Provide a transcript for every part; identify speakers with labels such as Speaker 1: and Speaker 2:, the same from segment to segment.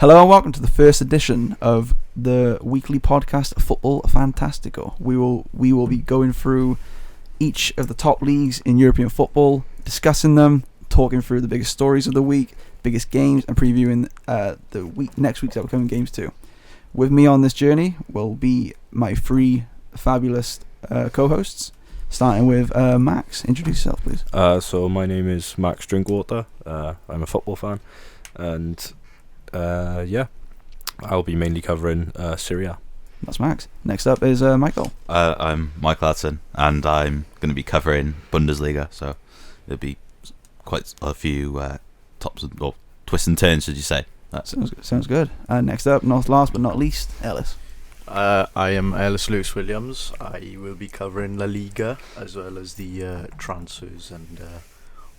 Speaker 1: Hello and welcome to the first edition of the weekly podcast Football Fantastico. We will be going through each of the top leagues in European football, discussing them, talking through the biggest stories of the week, biggest games, and previewing next week's upcoming games too. With me on this journey will be my three fabulous co-hosts, starting with Max. Introduce yourself, please.
Speaker 2: So my name is Max Drinkwater. I'm a football fan, and I'll be mainly covering Serie A.
Speaker 1: That's Max. Next up is Michael.
Speaker 3: I'm Michael Hudson, and I'm going to be covering Bundesliga, so there'll be quite a few twists and turns, should you say.
Speaker 1: Sounds good. Next up, not last but not least, Ellis.
Speaker 4: I am Ellis Lewis Williams. I will be covering La Liga as well as the transfers and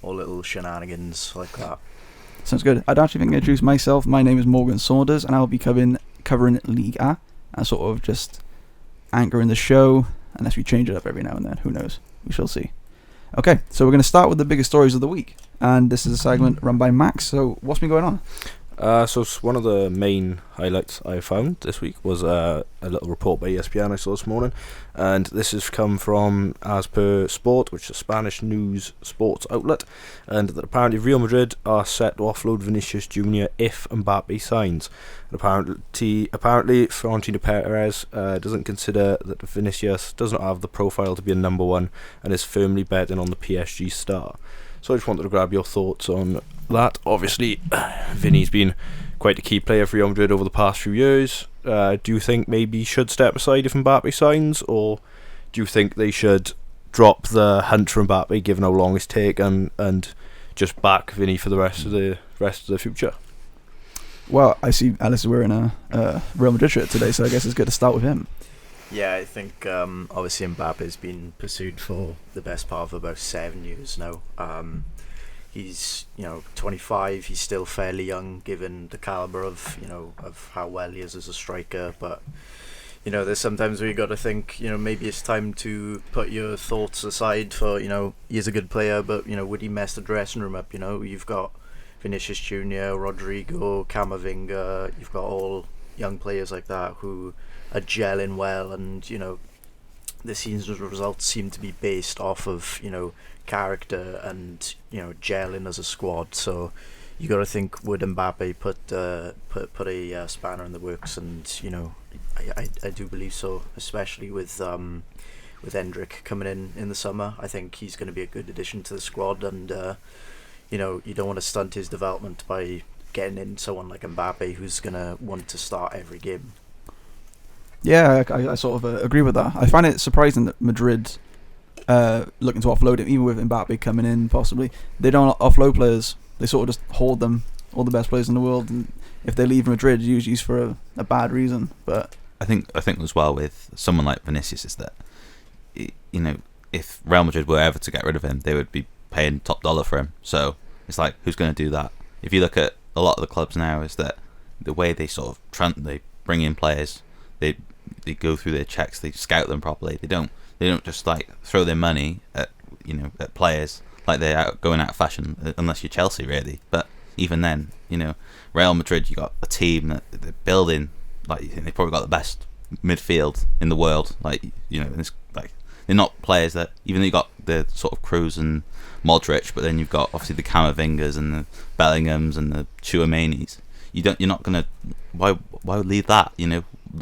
Speaker 4: all little shenanigans like that.
Speaker 1: Sounds good. I'd actually think I introduce myself. My name is Morgan Saunders, and I'll be covering Ligue and sort of just anchoring the show, unless we change it up every now and then. Who knows? We shall see. Okay, so we're going to start with the biggest stories of the week, and this is a segment run by Max. So what's been going on?
Speaker 2: So one of the main highlights I found this week was a little report by ESPN I saw this morning, and this has come from As Per Sport, which is a Spanish news sports outlet, and that apparently Real Madrid are set to offload Vinicius Jr. if Mbappe signs. And apparently Florentino Perez doesn't consider that Vinicius does not have the profile to be a number one and is firmly betting on the PSG star. So I just wanted to grab your thoughts on that. Obviously, Vinny's been quite a key player for Real Madrid over the past few years. Do you think maybe he should step aside if Mbappe signs, or do you think they should drop the hunt for Mbappe, given how long it's taken, and just back Vinny for the rest of the future?
Speaker 1: Well, I see Alice is wearing a Real Madrid shirt today, so I guess it's good to start with him.
Speaker 4: Yeah, I think obviously Mbappe's been pursued for the best part of about 7 years now. He's 25. He's still fairly young, given the caliber of how well he is as a striker. But there's sometimes where you got to think, maybe it's time to put your thoughts aside for he's a good player, but would he mess the dressing room up? You've got Vinicius Jr., Rodrigo, Camavinga. You've got all young players like that who are gelling well, and the season's results seem to be based off of character and gelling as a squad. So you got to think, would Mbappe put a spanner in the works? And I do believe so, especially with Endrick coming in the summer. I think he's going to be a good addition to the squad, and you don't want to stunt his development by getting in someone like Mbappe, who's going to want to start every game.
Speaker 1: Yeah, I sort of agree with that. I find it surprising that Madrid looking to offload him, even with Mbappe coming in possibly. They don't offload players. They sort of just hoard them, all the best players in the world, and if they leave Madrid, usually it's for a bad reason. But
Speaker 3: I think as well with someone like Vinicius is that if Real Madrid were ever to get rid of him, they would be paying top dollar for him. So it's like, who's going to do that? If you look at a lot of the clubs now, is that the way they sort of they bring in players, they go through their checks, they scout them properly. They don't just like throw their money at players like they're going out of fashion, unless you're Chelsea really. But even then, Real Madrid, you got a team that they're building, like they've probably got the best midfield in the world. Like it's like they're not players that, even though you got the sort of Kroos and Modric, but then you've got obviously the Camavingas and the Bellinghams and the Tchouaménis. You're not gonna why leave that?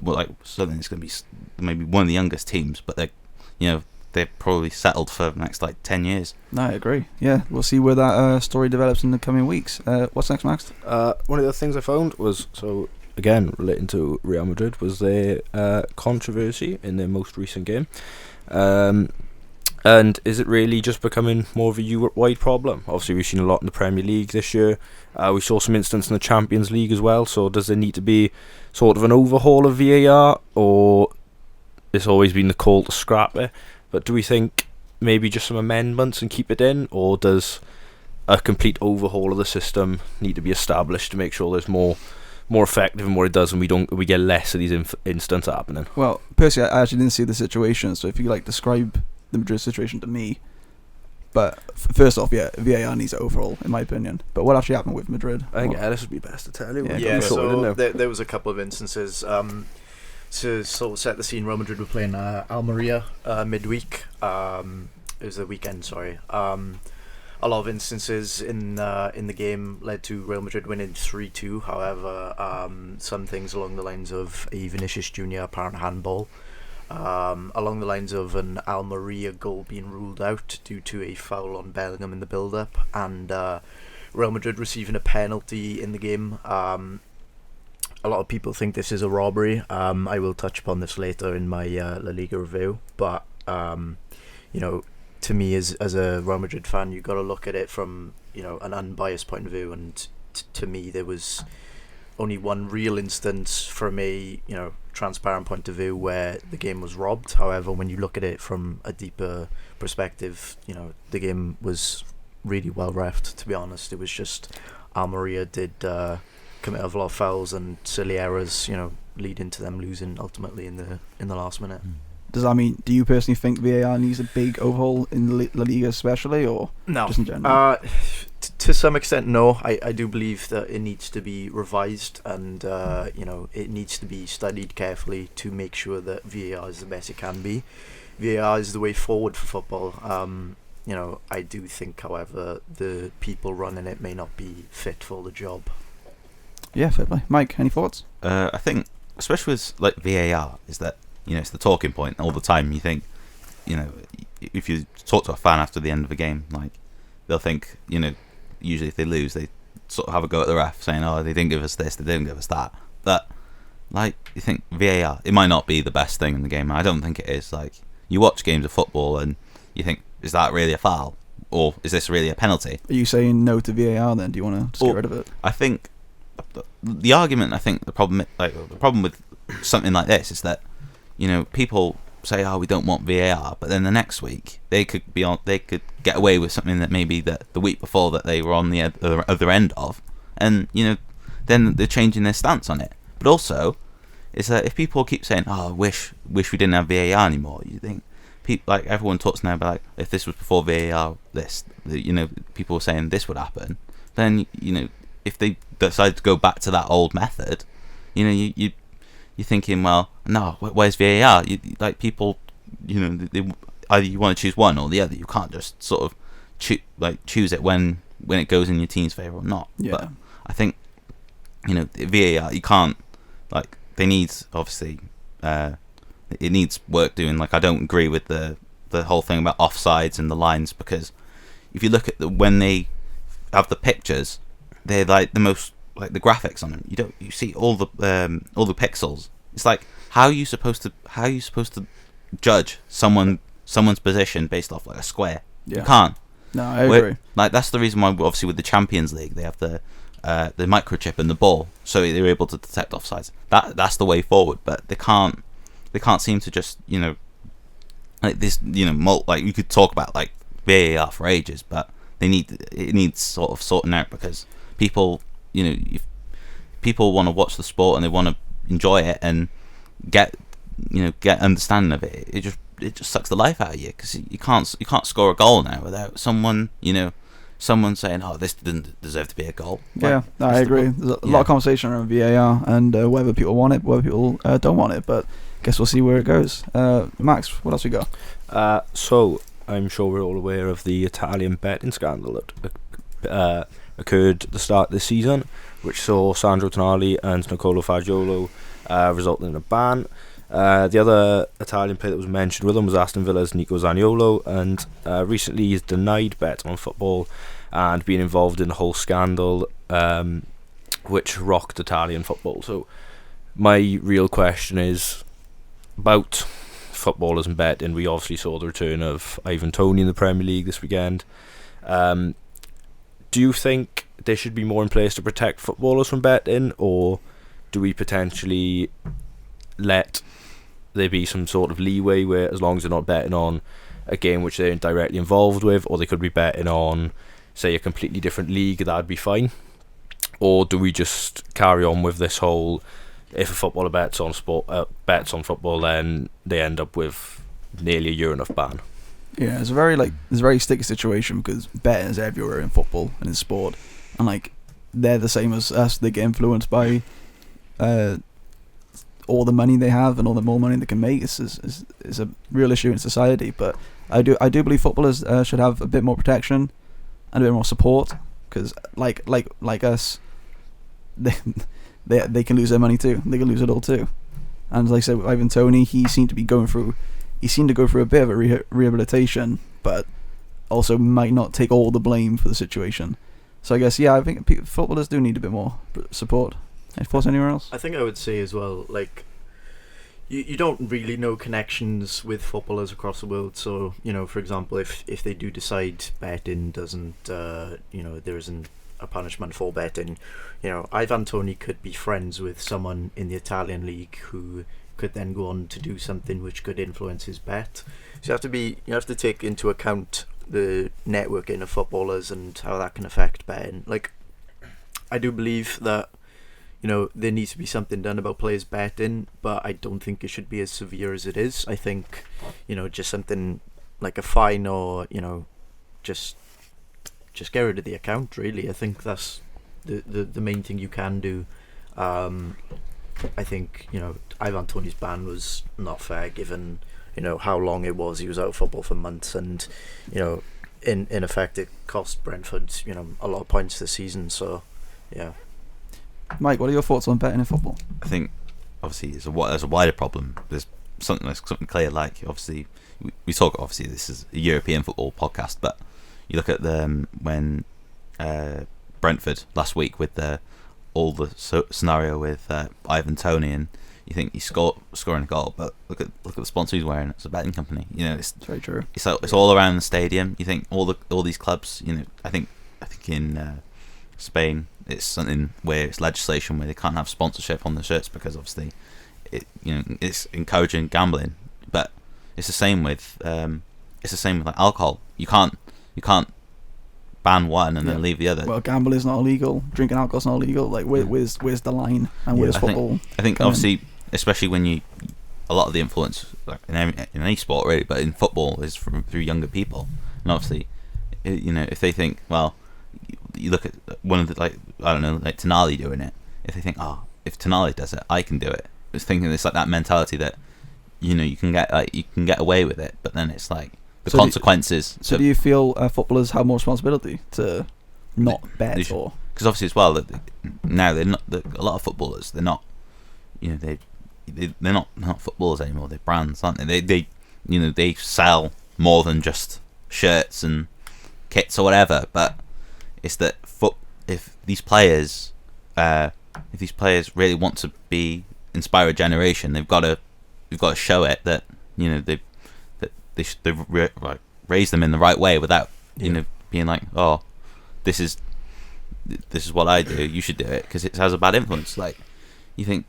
Speaker 3: Like suddenly it's gonna be maybe one of the youngest teams, but they're probably settled for the next 10 years.
Speaker 1: No, I agree. Yeah, we'll see where that story develops in the coming weeks. What's next, Max?
Speaker 2: One of the things I found was, so again relating to Real Madrid, was their controversy in their most recent game. And is it really just becoming more of a Europe-wide problem? Obviously, we've seen a lot in the Premier League this year. We saw some instances in the Champions League as well. So does there need to be sort of an overhaul of VAR, or it's always been the call to scrap it? But do we think maybe just some amendments and keep it in, or does a complete overhaul of the system need to be established to make sure there's more effective and what it does, and we get less of these incidents happening?
Speaker 1: Well, personally, I actually didn't see the situation. So if you describe the Madrid situation to me, But first off, yeah, VAR needs it overall, in my opinion. But what actually happened with Madrid?
Speaker 2: I think Ellis would be best to tell you.
Speaker 1: Yeah,
Speaker 4: so there was a couple of instances. To sort of set the scene, Real Madrid were playing Almeria midweek. It was the weekend, sorry. A lot of instances in the game led to Real Madrid winning 3-2. However, some things along the lines of a Vinicius Junior apparent handball, along the lines of an Almeria goal being ruled out due to a foul on Bellingham in the build-up, and Real Madrid receiving a penalty in the game. A lot of people think this is a robbery. I will touch upon this later in my La Liga review, but to me, as a Real Madrid fan, you've got to look at it from an unbiased point of view, and to me there was only one real instance from a transparent point of view where the game was robbed. However, when you look at it from a deeper perspective, the game was really well refed. To be honest, it was just Almeria did commit a lot of fouls and silly errors, leading to them losing ultimately in the last minute.
Speaker 1: Does that mean, do you personally think VAR needs a big overhaul in La Liga especially, or
Speaker 4: no?
Speaker 1: Just in general?
Speaker 4: To some extent, no. I do believe that it needs to be revised, and it needs to be studied carefully to make sure that VAR is the best it can be. VAR is the way forward for football. I do think, however, the people running it may not be fit for the job.
Speaker 1: Yeah, fair play. Mike, any thoughts?
Speaker 3: I think, especially with like VAR, is that it's the talking point all the time. You think, if you talk to a fan after the end of a game, like they'll think, usually if they lose, they sort of have a go at the ref, saying, "Oh, they didn't give us this, they didn't give us that." But like, you think VAR, it might not be the best thing in the game. I don't think it is. Like, you watch games of football and you think, is that really a foul, or is this really a penalty?
Speaker 1: Are you saying no to VAR then? Do you want to just get rid of it?
Speaker 3: I think the argument, the problem with something like this is that people say, "Oh, we don't want VAR," but then the next week they could get away with something that maybe the week before that they were on the other end of, and then they're changing their stance on it. But also, is that if people keep saying, "Oh, I wish we didn't have VAR anymore," you think people, like, everyone talks now about, like, if this was before VAR, people were saying this would happen. Then if they decide to go back to that old method, you're thinking, well, no, where's VAR? People, they either you want to choose one or the other. You can't just sort of choose it when it goes in your team's favour or not.
Speaker 1: Yeah.
Speaker 3: But I think VAR, you can't, they need, obviously, it needs work doing. Like, I don't agree with the whole thing about offsides and the lines, because if you look at when they have the pictures, they're like the most, like, the graphics on them. You see all the pixels. It's like, how are you supposed to judge someone's position based off like a square?
Speaker 1: Yeah.
Speaker 3: You can't.
Speaker 1: No, I agree.
Speaker 3: Like, that's the reason why, obviously, with the Champions League they have the microchip in the ball, so they're able to detect offsides. That's the way forward. But they can't seem to just like this. Like, you could talk about like VAR for ages, but it needs sort of sorting out, because people, if people want to watch the sport and they want to enjoy it and get understanding of it, it just sucks the life out of you, because you can't score a goal now without someone saying, "Oh, this didn't deserve to be a goal."
Speaker 1: Yeah, I agree. There's a lot of conversation around VAR and whether people want it, whether people don't want it, but I guess we'll see where it goes. Max, what else we got?
Speaker 2: So I'm sure we're all aware of the Italian betting scandal that occurred at the start of this season, which saw Sandro Tonali and Nicolo Fagiolo resulting in a ban. The other Italian player that was mentioned with him was Aston Villa's Nico Zaniolo, and recently he's denied bet on football and been involved in the whole scandal, which rocked Italian football. So my real question is about footballers and betting. We obviously saw the return of Ivan Toney in the Premier League this weekend. Do you think there should be more in place to protect footballers from betting, or do we potentially let there be some sort of leeway where, as long as they're not betting on a game which they're directly involved with, or they could be betting on, say, a completely different league, that'd be fine? Or do we just carry on with this whole, if a footballer bets on football, then they end up with nearly a year and a half ban?
Speaker 1: Yeah, it's a very sticky situation because bettors everywhere in football and in sport, and like they're the same as us. They get influenced by all the money they have and all the more money they can make. It's a real issue in society. But I do believe footballers should have a bit more protection and a bit more support because like us, they can lose their money too. They can lose it all too. And like I said, with Ivan Toney, he seemed to go through a bit of a rehabilitation, but also might not take all the blame for the situation. So I guess, yeah, I think footballers do need a bit more support. Any thoughts anywhere else?
Speaker 4: I think I would say as well, like, you don't really know connections with footballers across the world. So, for example, if they do decide betting doesn't, there isn't a punishment for betting, Ivan Toney could be friends with someone in the Italian league who could then go on to do something which could influence his bet. So you have to take into account the networking of footballers and how that can affect betting. Like, I do believe that there needs to be something done about players betting, but I don't think it should be as severe as it is. I think just something like a fine or just get rid of the account, really. I think that's the main thing you can do. I think Ivan Toney's ban was not fair given how long it was. He was out of football for months, and in effect it cost Brentford a lot of points this season. So yeah.
Speaker 1: Mike, what are your thoughts on betting in football?
Speaker 3: I think obviously there's a wider problem. There's something clear. Like obviously we talk. Obviously this is a European football podcast, but you look at when Brentford last week with all the scenario with Ivan Toney, and you think he's scoring a goal, but look at the sponsor he's wearing. It's a betting company. It's
Speaker 1: very true.
Speaker 3: It's all around the stadium. You think all these clubs. I think in Spain it's something where it's legislation where they can't have sponsorship on the shirts because obviously it's encouraging gambling. But it's the same with like alcohol. You can't ban one and then leave the other.
Speaker 1: Well, gambling is not illegal. Drinking alcohol is not illegal. Like, where's the line? And where's football?
Speaker 3: I think obviously, especially when a lot of the influence, like in any sport really, but in football is through younger people. And obviously, if they think, well, you look at one of the like Tonali doing it. If they think, if Tonali does it, I can do it. It's thinking it's like that mentality that you can get away with it, but then it's like. The consequences. Do you feel
Speaker 1: footballers have more responsibility to not bet, or
Speaker 3: because obviously as well that now they're not a lot of footballers. They're not, they're not footballers anymore. They're brands, aren't they? They sell more than just shirts and kits or whatever. But it's that if these players really want to inspire a generation, they've got to show it that they raise them in the right way without being like, oh, this is what I do, you should do it, because it has a bad influence. Like, you think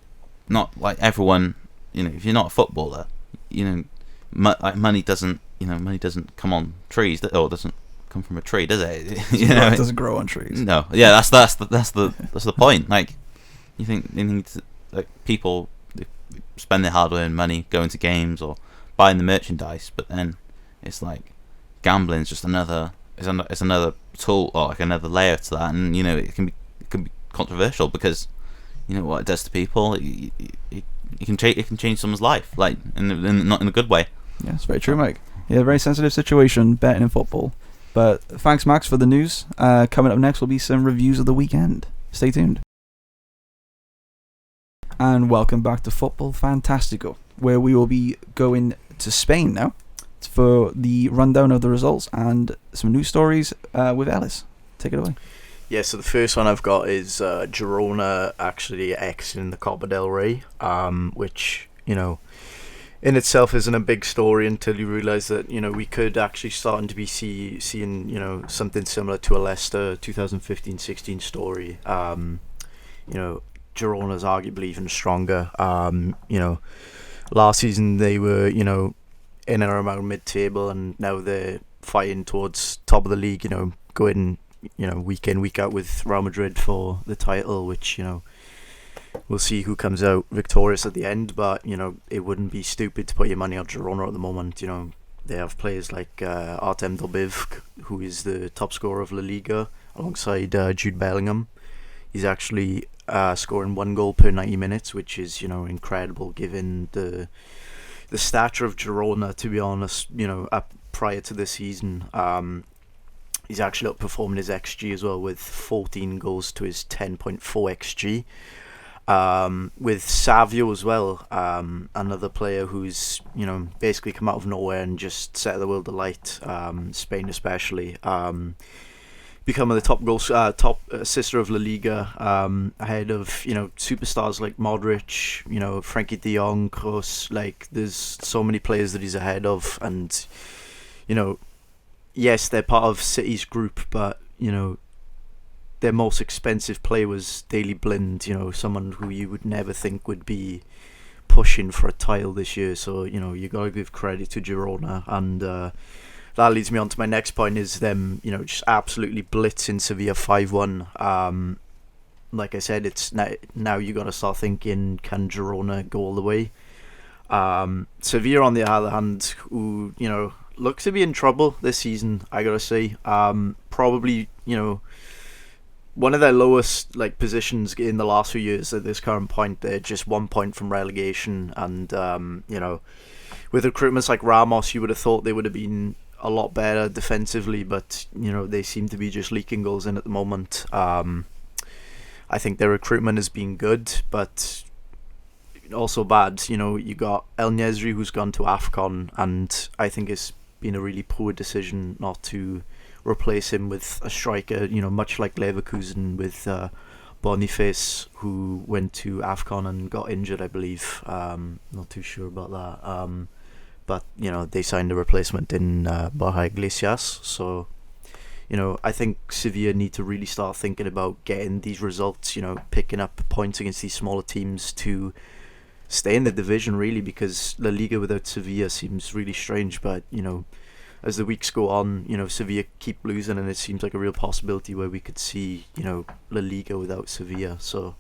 Speaker 3: not like everyone, if you're not a footballer, money doesn't come on trees, or doesn't come from a tree, does it?
Speaker 1: It doesn't grow on trees.
Speaker 3: No, yeah, that's the point. Like, you think they need to, like, people spend their hard-earned money going to games or buying the merchandise, but then it's like gambling is just another tool or like another layer to that, and it can be controversial because what it does to people. It can change someone's life, like not in a good way.
Speaker 1: Yeah, it's very true, Mike. Yeah, very sensitive situation betting in football. But thanks, Max, for the news. Coming up next will be some reviews of the weekend. Stay tuned. And welcome back to Football Fantastico, where we will be going to Spain now for the rundown of the results and some news stories with Ellis. Take it away.
Speaker 4: Yeah, so the first one I've got is Girona actually exiting the Copa del Rey, which, in itself isn't a big story until you realise that, we could actually starting to be seeing, something similar to a Leicester 2015-16 story. Girona's arguably even stronger. Last season they were, in and around mid-table, and now they're fighting towards top of the league, going, week in, week out with Real Madrid for the title, which, we'll see who comes out victorious at the end, but, it wouldn't be stupid to put your money on Girona at the moment. they have players like Artem Dobivk, who is the top scorer of La Liga, alongside Jude Bellingham. He's actually scoring 1 goal per 90 minutes, which is, incredible given the stature of Girona, to be honest, prior to the season. He's actually outperforming his XG as well, with 14 goals to his 10.4 XG. With Savio as well, another player who's basically come out of nowhere and just set the world alight. Spain especially, becoming the top assister of La Liga, ahead of superstars like Modric, Frankie De Jong, Kroos. Like, there's so many players that he's ahead of, and yes, they're part of City's group, but their most expensive player was Daley Blind, someone who you would never think would be pushing for a title this year. So, you got to give credit to Girona. And that leads me on to my next point, is them, just absolutely blitzing Sevilla 5-1. Like I said, it's now you got to start thinking, can Girona go all the way? Sevilla, on the other hand, who, look to be in trouble this season, I got to say. Probably, one of their lowest positions in the last few years. At this current point, they're just 1 point from relegation, and with recruitments like Ramos, you would have thought they would have been a lot better defensively, but they seem to be just leaking goals in at the moment. I think their recruitment has been good, but also bad. You got El Nesri, who's gone to AFCON, and I think it's been a really poor decision not to replace him with a striker, much like Leverkusen with Boniface, who went to AFCON and got injured, I believe. Not too sure about that. But, they signed a replacement in Borja Iglesias. So, I think Sevilla need to really start thinking about getting these results, picking up points against these smaller teams to stay in the division, really, because La Liga without Sevilla seems really strange. But, as the weeks go on, Sevilla keep losing, and it seems like a real possibility where we could see, La Liga without Sevilla. So,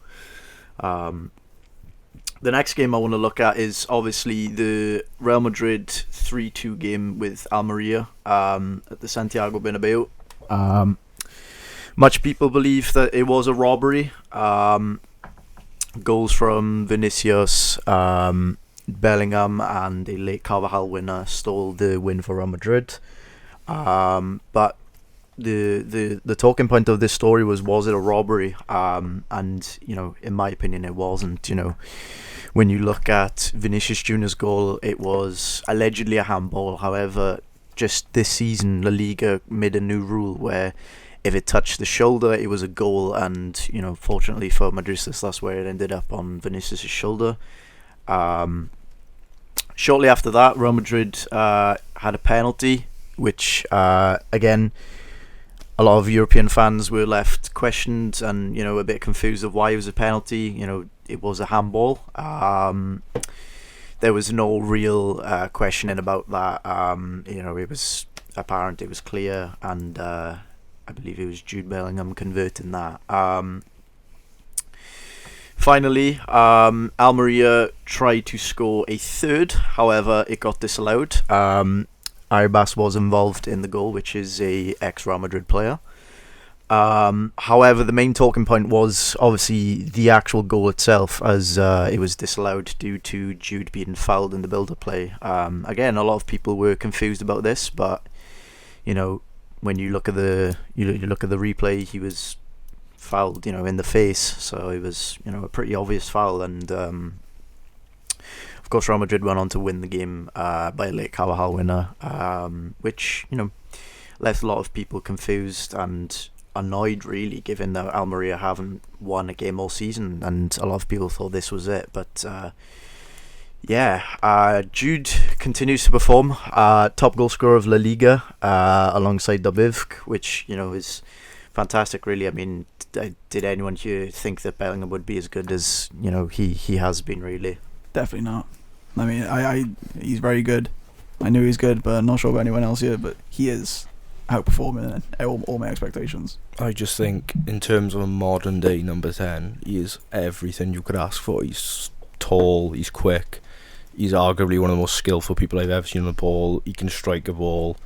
Speaker 4: the next game I want to look at is obviously the Real Madrid 3-2 game with Almeria at the Santiago Bernabeu. Much people believe that it was a robbery. Goals from Vinicius, Bellingham, and a late Carvajal winner stole the win for Real Madrid. But the talking point of this story was it a robbery? And in my opinion, it wasn't. When you look at Vinicius Junior's goal, it was allegedly a handball. However, just this season, La Liga made a new rule where if it touched the shoulder, it was a goal, and fortunately for Madridistas, that's where it ended up, on Vinicius' shoulder. Shortly after that, Real Madrid had a penalty, which again, a lot of European fans were left questioned and a bit confused of why it was a penalty. It was a handball. There was no real questioning about that. It was apparent, it was clear, and I believe it was Jude Bellingham converting that. Finally, Almeria tried to score a third, however, it got disallowed. Arribas was involved in the goal, which is a ex-Real Madrid player. However, the main talking point was obviously the actual goal itself, as it was disallowed due to Jude being fouled in the build-up play. Again, a lot of people were confused about this, but when you look at the replay, he was fouled, in the face, so it was, a pretty obvious foul, and of course Real Madrid went on to win the game by a late Carvajal winner, which left a lot of people confused and annoyed, really, given that Almeria haven't won a game all season, and a lot of people thought this was it. But Jude continues to perform, top goal scorer of La Liga, alongside Dobivk, which is fantastic, really. I mean, did anyone here think that Bellingham would be as good as he has been? Really,
Speaker 1: Definitely not. I mean, he's very good. I knew he was good, but I'm not sure about anyone else here. But he is outperforming all my expectations.
Speaker 2: I just think, in terms of a modern day number 10, he is everything you could ask for. He's tall, he's quick, he's arguably one of the most skillful people I've ever seen on the ball. He can strike a ball.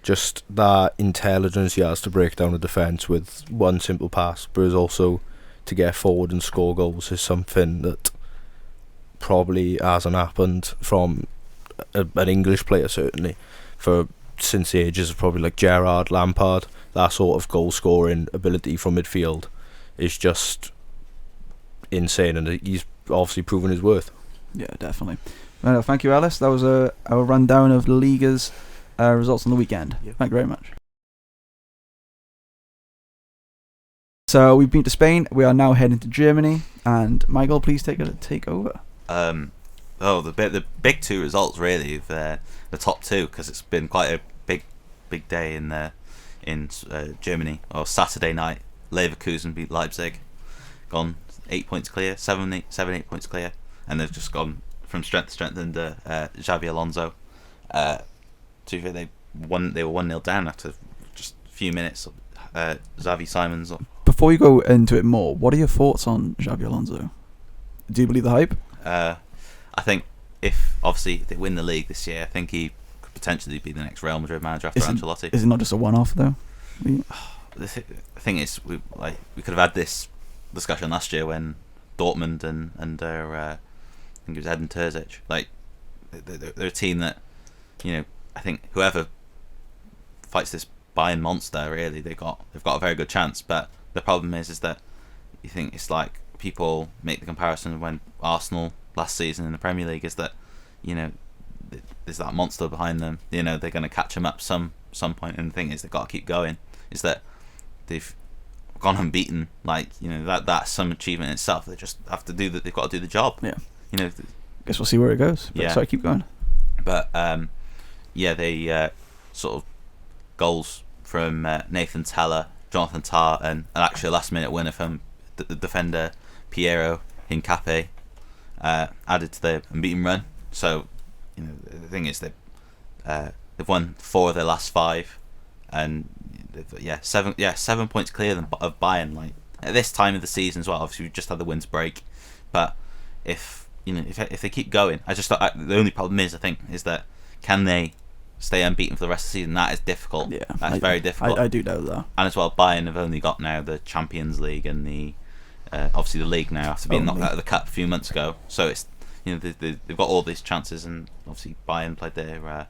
Speaker 2: Just that intelligence he has to break down a defence with one simple pass, but is also to get forward and score goals is something that probably hasn't happened from an English player, certainly, since the ages of probably like Gerrard, Lampard. That sort of goal scoring ability from midfield is just insane, and he's obviously proven his worth.
Speaker 1: Yeah, definitely. Well, thank you, Alice. That was our rundown of Liga's results on the weekend.
Speaker 4: Yeah.
Speaker 1: Thank you very much. So we've been to Spain. We are now heading to Germany, and Michael, please take over.
Speaker 3: The big two results really of the top two, because it's been quite a big day in Germany. Or Saturday night, Leverkusen beat Leipzig, gone 8 points clear, 7-8 points clear, and they've just gone from strength to strength under Xabi Alonso. They were 1-0 down after just a few minutes. Xavi Simons.
Speaker 1: Before you go into it more, what are your thoughts on Xabi Alonso? Do you believe the hype?
Speaker 3: I think if obviously they win the league this year, I think he could potentially be the next Real Madrid manager after Ancelotti.
Speaker 1: Is it not just a one-off though?
Speaker 3: The thing is, we could have had this discussion last year when Dortmund and their I think it was Edin Terzic, like they're a team that, you know, I think whoever fights this Bayern monster, really they've got a very good chance. But the problem is that you think it's like people make the comparison when Arsenal last season in the Premier League, is that, you know, there's that monster behind them. You know, they're going to catch them up some point, and the thing is they've got to keep going. Is that they've gone unbeaten, like, you know, that's some achievement in itself. They just have to do that. They've got to do the job.
Speaker 1: Yeah.
Speaker 3: You know.
Speaker 1: Guess we'll see where it goes. But
Speaker 3: yeah.
Speaker 1: Sorry, keep going.
Speaker 3: But they sort of goals from Nathan Teller, Jonathan Tah, and actually a last-minute winner from the defender Piero Hincapié added to the unbeaten run. So, you know, the thing is they've won 4 of their last 5, and 7 points clear of Bayern. Like at this time of the season as well. Obviously, we've just had the winter break, but if they keep going, I just thought the only problem is that can they stay unbeaten for the rest of the season? That is difficult.
Speaker 1: Yeah,
Speaker 3: that's very difficult.
Speaker 1: I do know that.
Speaker 3: And as well, Bayern have only got now the Champions League and the obviously the League now after being knocked out of the cup a few months ago. So it's, you know, they've got all these chances, and obviously Bayern played their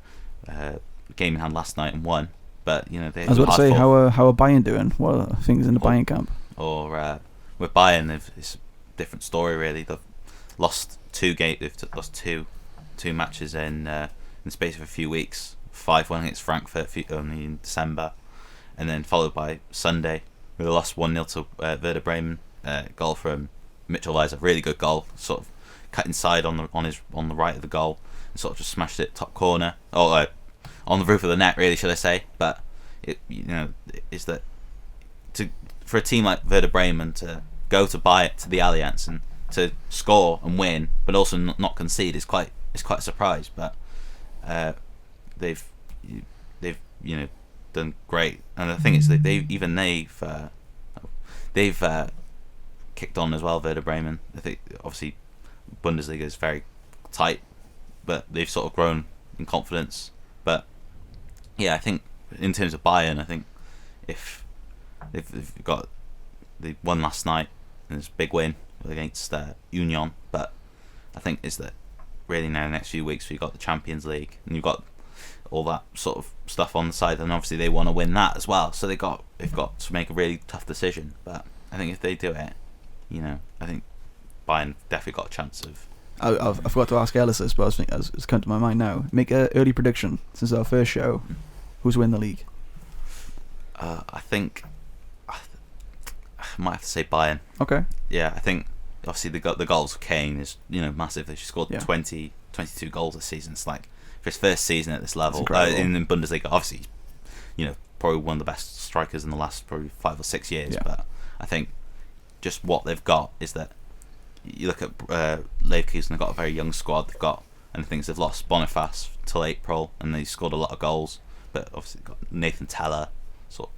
Speaker 3: game in hand last night and won. But you know,
Speaker 1: I was about to say, how are Bayern doing? What are things in the Bayern camp?
Speaker 3: Or with Bayern, it's a different story really. They've lost 2 games. They've lost two matches in the space of a few weeks. 5-1 against Frankfurt only in December, and then followed by Sunday with a loss 1-0 to Werder Bremen. Goal from Mitchell Weiser, really good goal. Sort of cut inside on the right of the goal, and sort of just smashed it top corner. On the roof of the net, really, should I say? But is that for a team like Werder Bremen to go to the Allianz and to score and win, but also not concede is quite a surprise. But they've done great, and the thing is that they've kicked on as well. Werder Bremen, I think obviously Bundesliga is very tight, but they've sort of grown in confidence. But yeah, I think in terms of Bayern, I think if they won last night, and it's a big win against Union, but I think is that really now the next few weeks we've got the Champions League and you've got all that sort of stuff on the side, and obviously they want to win that as well, so they've got to make a really tough decision. But I think if they do it, you know, I think Bayern definitely got a chance of.
Speaker 1: I forgot to ask Ellis this, but I was thinking, it's come to my mind now. Make an early prediction since our first show. Who's win the league?
Speaker 3: I think I might have to say Bayern.
Speaker 1: Okay.
Speaker 3: Yeah, I think obviously the goals of Kane is, you know, massive. She scored 22 goals this season. It's like for his first season at this level in Bundesliga. Obviously, you know, probably one of the best strikers in the last probably 5 or 6 years. Yeah. But I think just what they've got is that you look at Leverkusen. They've got a very young squad. They've got, and things they've lost Boniface till April, and they scored a lot of goals. But obviously got Nathan Teller,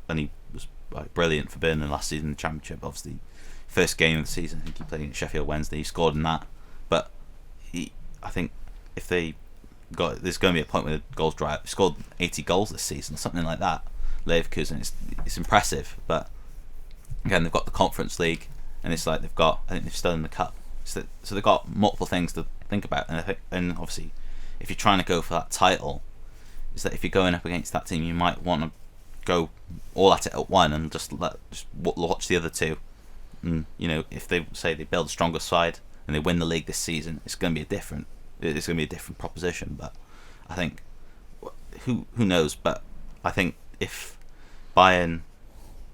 Speaker 3: and he was brilliant for Burnley last season in the Championship. Obviously, first game of the season, I think he played against Sheffield Wednesday. He scored in that, but I think if they got, there's going to be a point where the goals dry up. They scored 80 goals this season, something like that. Leverkusen, it's impressive, but again, they've got the Conference League, and it's like I think they're still in the cup. So they've got multiple things to think about, and obviously, if you're trying to go for that title, is that if you're going up against that team, you might want to go all at it at one and just watch the other two. And if they say they build a stronger side and they win the league this season, it's going to be a different proposition. But I think who knows? But I think if Bayern,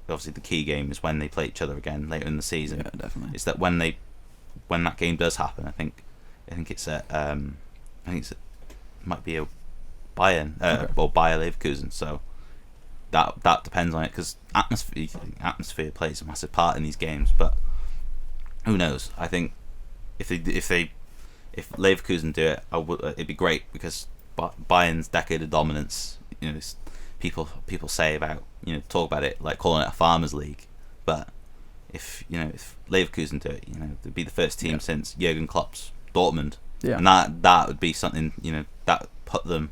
Speaker 3: obviously the key game is when they play each other again later in the season.
Speaker 1: Yeah, definitely.
Speaker 3: Is that when that game does happen? I think it's it might be a Bayern or Bayer Leverkusen. So that depends on it, because atmosphere plays a massive part in these games. But who knows? I think if Leverkusen do it, it'd be great, because Bayern's decade of dominance. People say about talk about it like calling it a farmers' league, but if Leverkusen do it, they'd be the first team since Jurgen Klopp's Dortmund, and that would be something that put them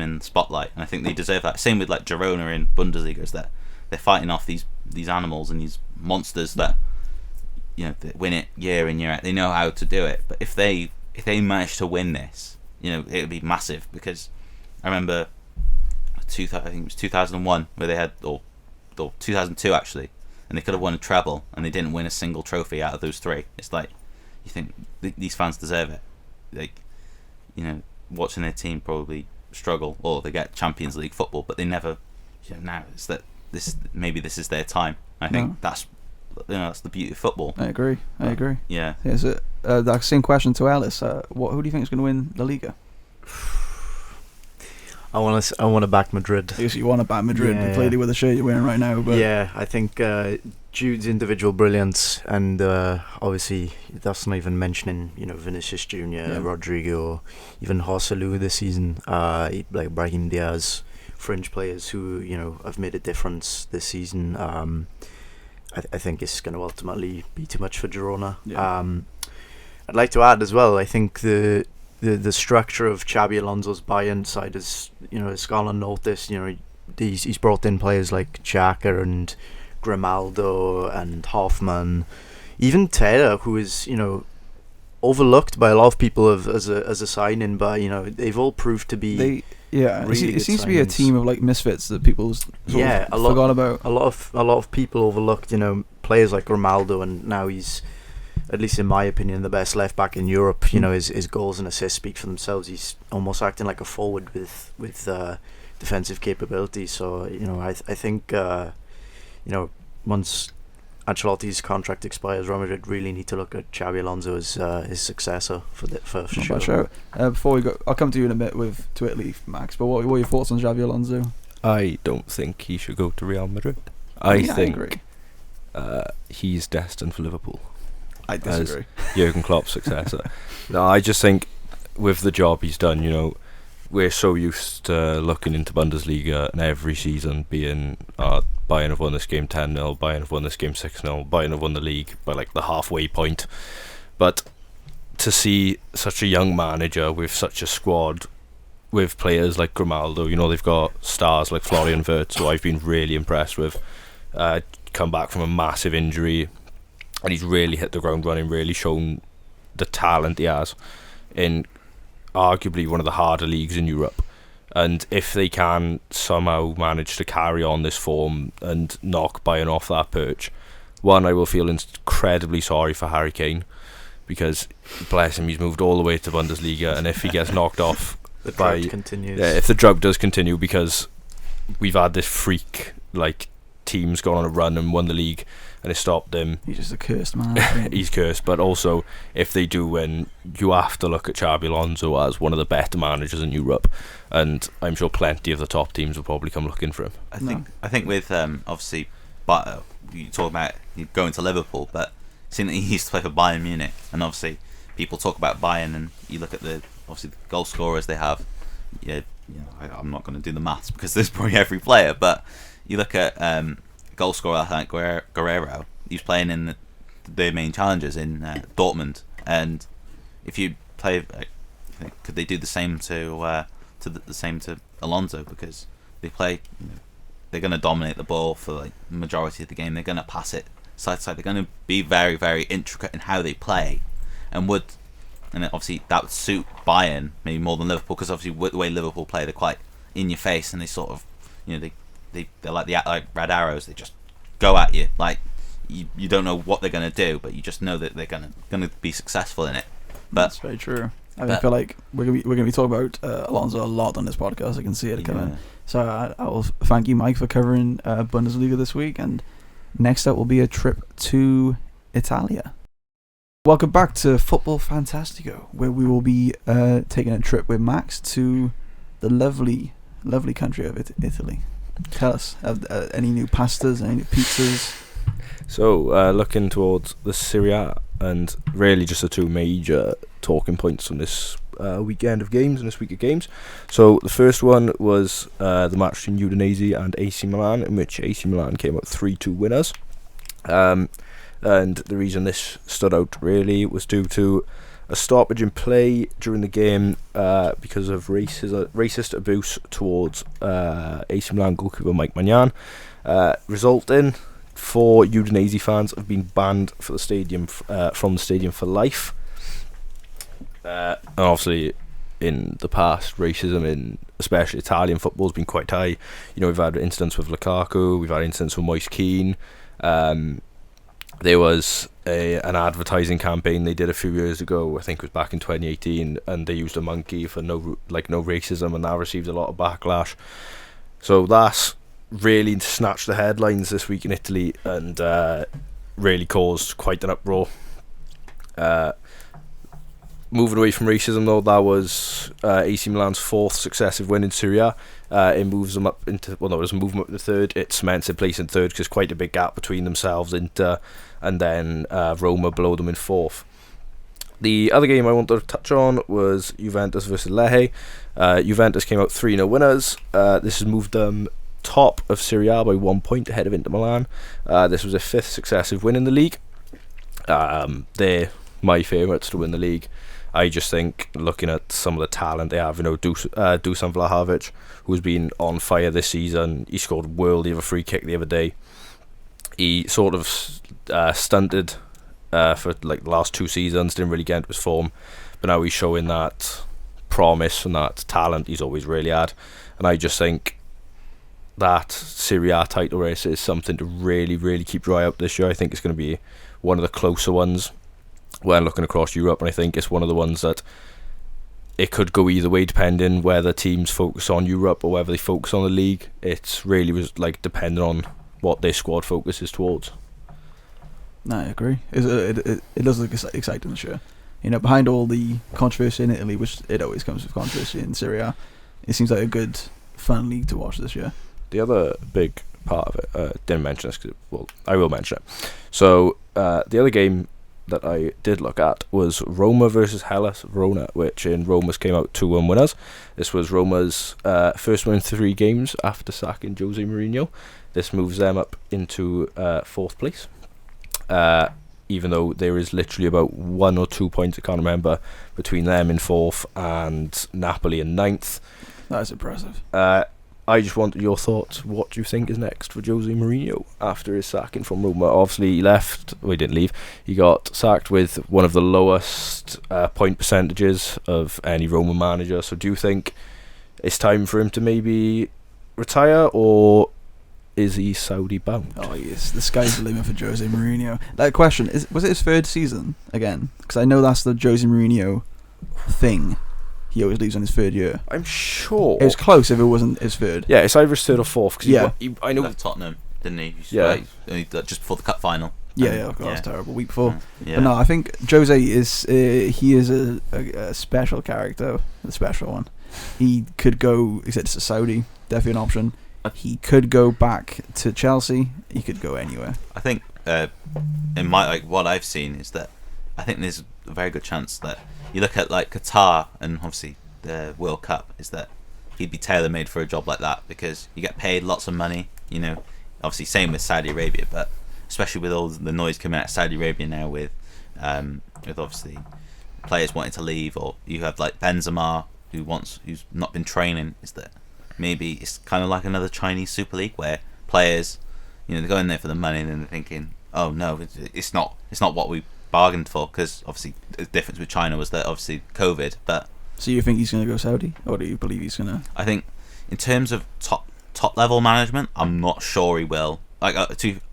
Speaker 3: in the spotlight, and I think they deserve that. Same with like Girona in Bundesliga, is that they're fighting off these animals and these monsters that they win it year in year out. They know how to do it, but if they manage to win this, it would be massive, because I remember I think it was 2001 where they had, or 2002 actually, and they could have won a treble and they didn't win a single trophy out of those three. It's like, you think these fans deserve it. Like, watching their team probably struggle, or they get Champions League football, but they never. Now it's that this is their time. I think that's the beauty of football.
Speaker 1: I agree.
Speaker 3: Yeah.
Speaker 1: So that same question to Alice. Who do you think is going to win the Liga?
Speaker 4: I want to back Madrid.
Speaker 1: You want to back Madrid, clearly with the shirt you're wearing right now. But
Speaker 4: yeah, I think Jude's individual brilliance, and obviously that's not even mentioning Vinicius Jr., Rodrigo, even Jose Mourinho this season, like Brahim Diaz, fringe players who have made a difference this season. I think it's going to ultimately be too much for Girona. I'd like to add as well, I think the structure of Xabi Alonso's Bayern side is, has gone unnoticed. He's brought in players like Xhaka and Grimaldo and Hoffman, even Tera, who is overlooked by a lot of people as a signing, but they've all proved to be really
Speaker 1: it seems to be a team of like misfits that people forgot about.
Speaker 4: A lot of people overlooked players like Grimaldo, and now he's, at least in my opinion, the best left back in Europe. His goals and assists speak for themselves. He's almost acting like a forward with defensive capabilities. So I think once Ancelotti's contract expires, Real Madrid really need to look at Xabi Alonso as his successor for sure.
Speaker 1: Before we go, I'll come to you in a bit to Italy, Max. But what are your thoughts on Xabi Alonso?
Speaker 2: I don't think he should go to Real Madrid.
Speaker 1: I
Speaker 2: think he's destined for Liverpool.
Speaker 1: I disagree.
Speaker 2: As Jurgen Klopp's successor. No, I just think with the job he's done, we're so used to looking into Bundesliga and every season being Bayern have won this game 10-0, Bayern have won this game 6-0, Bayern have won the league by like the halfway point. But to see such a young manager with such a squad, with players like Grimaldo, they've got stars like Florian Wirtz, who I've been really impressed with, come back from a massive injury, and he's really hit the ground running, really shown the talent he has in arguably one of the harder leagues in Europe. And if they can somehow manage to carry on this form and knock Bayern off that perch, I will feel incredibly sorry for Harry Kane, because bless him, he's moved all the way to Bundesliga, and if he gets knocked off
Speaker 4: the drought continues.
Speaker 2: Yeah, if the drought does continue, because we've had this freak like teams gone on a run and won the league and it stopped him.
Speaker 1: He's just a cursed man.
Speaker 2: He's cursed, but also if they do win, you have to look at Xabi Alonso as one of the better managers in Europe, and I'm sure plenty of the top teams will probably come looking for him.
Speaker 3: I think with obviously, but you talk about going to Liverpool, but seeing that he used to play for Bayern Munich, and obviously people talk about Bayern, and you look at the goal scorers they have. I'm not going to do the maths because there's probably every player, but you look at goal scorer like Guerrero. He's playing in the main challengers in Dortmund, and if you play could they do the same to the same to Alonso, because they play, they're going to dominate the ball for like the majority of the game. They're going to pass it side to side. They're going to be very, very intricate in how they play, and obviously that would suit Bayern maybe more than Liverpool, because obviously the way Liverpool play, they're quite in your face, and they sort of, they're like like red arrows. They just go at you, like you don't know what they're going to do, but you just know that they're going to be successful in it. But
Speaker 1: that's very true. I feel like we're gonna be talking about Alonso a lot on this podcast. I can see it coming. So I will thank you, Mike, for covering Bundesliga this week. And next up will be a trip to Italia. Welcome back to Football Fantastico, where we will be taking a trip with Max to the lovely, lovely country of Italy. Tell us, any new pastas, any new pizzas?
Speaker 2: So, looking towards the Serie A, and really just the two major talking points from this weekend of games and this week of games. So, the first one was the match between Udinese and AC Milan, in which AC Milan came out 3-2 winners. And the reason this stood out really was due to a stoppage in play during the game because of racist abuse towards AC Milan goalkeeper Mike Maignan, resulting 4 Udinese fans have been banned for the stadium from the stadium for life. And obviously, in the past, racism in especially Italian football has been quite high. We've had incidents with Lukaku, we've had incidents with Moise Kean. There was an advertising campaign they did a few years ago, I think it was back in 2018, and they used a monkey for no racism, and that received a lot of backlash. So that's really snatched the headlines this week in Italy, and really caused quite an uproar. Moving away from racism, though, that was AC Milan's 4th successive win in Serie A. It moves them up into, it doesn't move them up to 3rd, it cements their place in 3rd, because there's quite a big gap between themselves and then Roma below them in 4th. The other game I wanted to touch on was Juventus versus Lecce. Juventus came out 3-0 winners. This has moved them top of Serie A by 1 point ahead of Inter Milan. This was their 5th successive win in the league. They're my favourites to win the league. I just think, looking at some of the talent they have, Dusan Vlahovic, who's been on fire this season, he scored worldly of a free kick the other day. He sort of stunted for like the last 2 seasons, didn't really get into his form, but now he's showing that promise and that talent he's always really had. And I just think that Serie A title race is something to really, really keep your eye out this year. I think it's going to be one of the closer ones when looking across Europe, and I think it's one of the ones that it could go either way depending whether teams focus on Europe or whether they focus on the league. It's really depending on what their squad focuses towards.
Speaker 1: No, I agree. It does look exciting this year. Behind all the controversy in Italy, which it always comes with controversy in Serie A, it seems like a good, fun league to watch this year.
Speaker 2: The other big part of it, didn't mention this, I will mention it. So, the other game that I did look at was Roma versus Hellas Verona, which in Roma's came out 2-1 winners. This was Roma's first win in 3 games after sacking Jose Mourinho. This moves them up into 4th place, even though there is literally about 1 or 2 points, I can't remember, between them in 4th and Napoli in 9th.
Speaker 1: That's impressive.
Speaker 2: I just wanted your thoughts. What do you think is next for Jose Mourinho after his sacking from Roma? Obviously, he left. Well, he didn't leave. He got sacked with one of the lowest point percentages of any Roma manager. So do you think it's time for him to maybe retire, or is he Saudi bound?
Speaker 1: Oh, yes. The sky's the limit for Jose Mourinho. That question, was it his 3rd season again? Because I know that's the Jose Mourinho thing. He always leaves on his 3rd year.
Speaker 2: I'm sure.
Speaker 1: It was close if it wasn't his 3rd.
Speaker 2: Yeah, it's either his 3rd or 4th. Cause
Speaker 3: I know. He left Tottenham, didn't he?
Speaker 2: Yeah.
Speaker 3: Just before the cup final.
Speaker 1: Yeah, that was terrible. Week before.
Speaker 3: Yeah.
Speaker 1: But no, I think Jose is a special character, a special one. He could go, he said, to Saudi, definitely an option. He could go back to Chelsea. He could go anywhere.
Speaker 3: I think in my what I've seen is that I think there's a very good chance that you look at Qatar and obviously the World Cup, is that he'd be tailor-made for a job like that, because you get paid lots of money. Obviously same with Saudi Arabia, but especially with all the noise coming out of Saudi Arabia now with obviously players wanting to leave, or you have like Benzema who's not been training, is that maybe it's kind of like another Chinese Super League where players, they go in there for the money and then they're thinking, oh no, it's not what we bargained for, because obviously the difference with China was that obviously COVID. But
Speaker 1: so you think he's going to go Saudi, or do you believe he's going to?
Speaker 3: I think in terms of top level management, I'm not sure he will. Like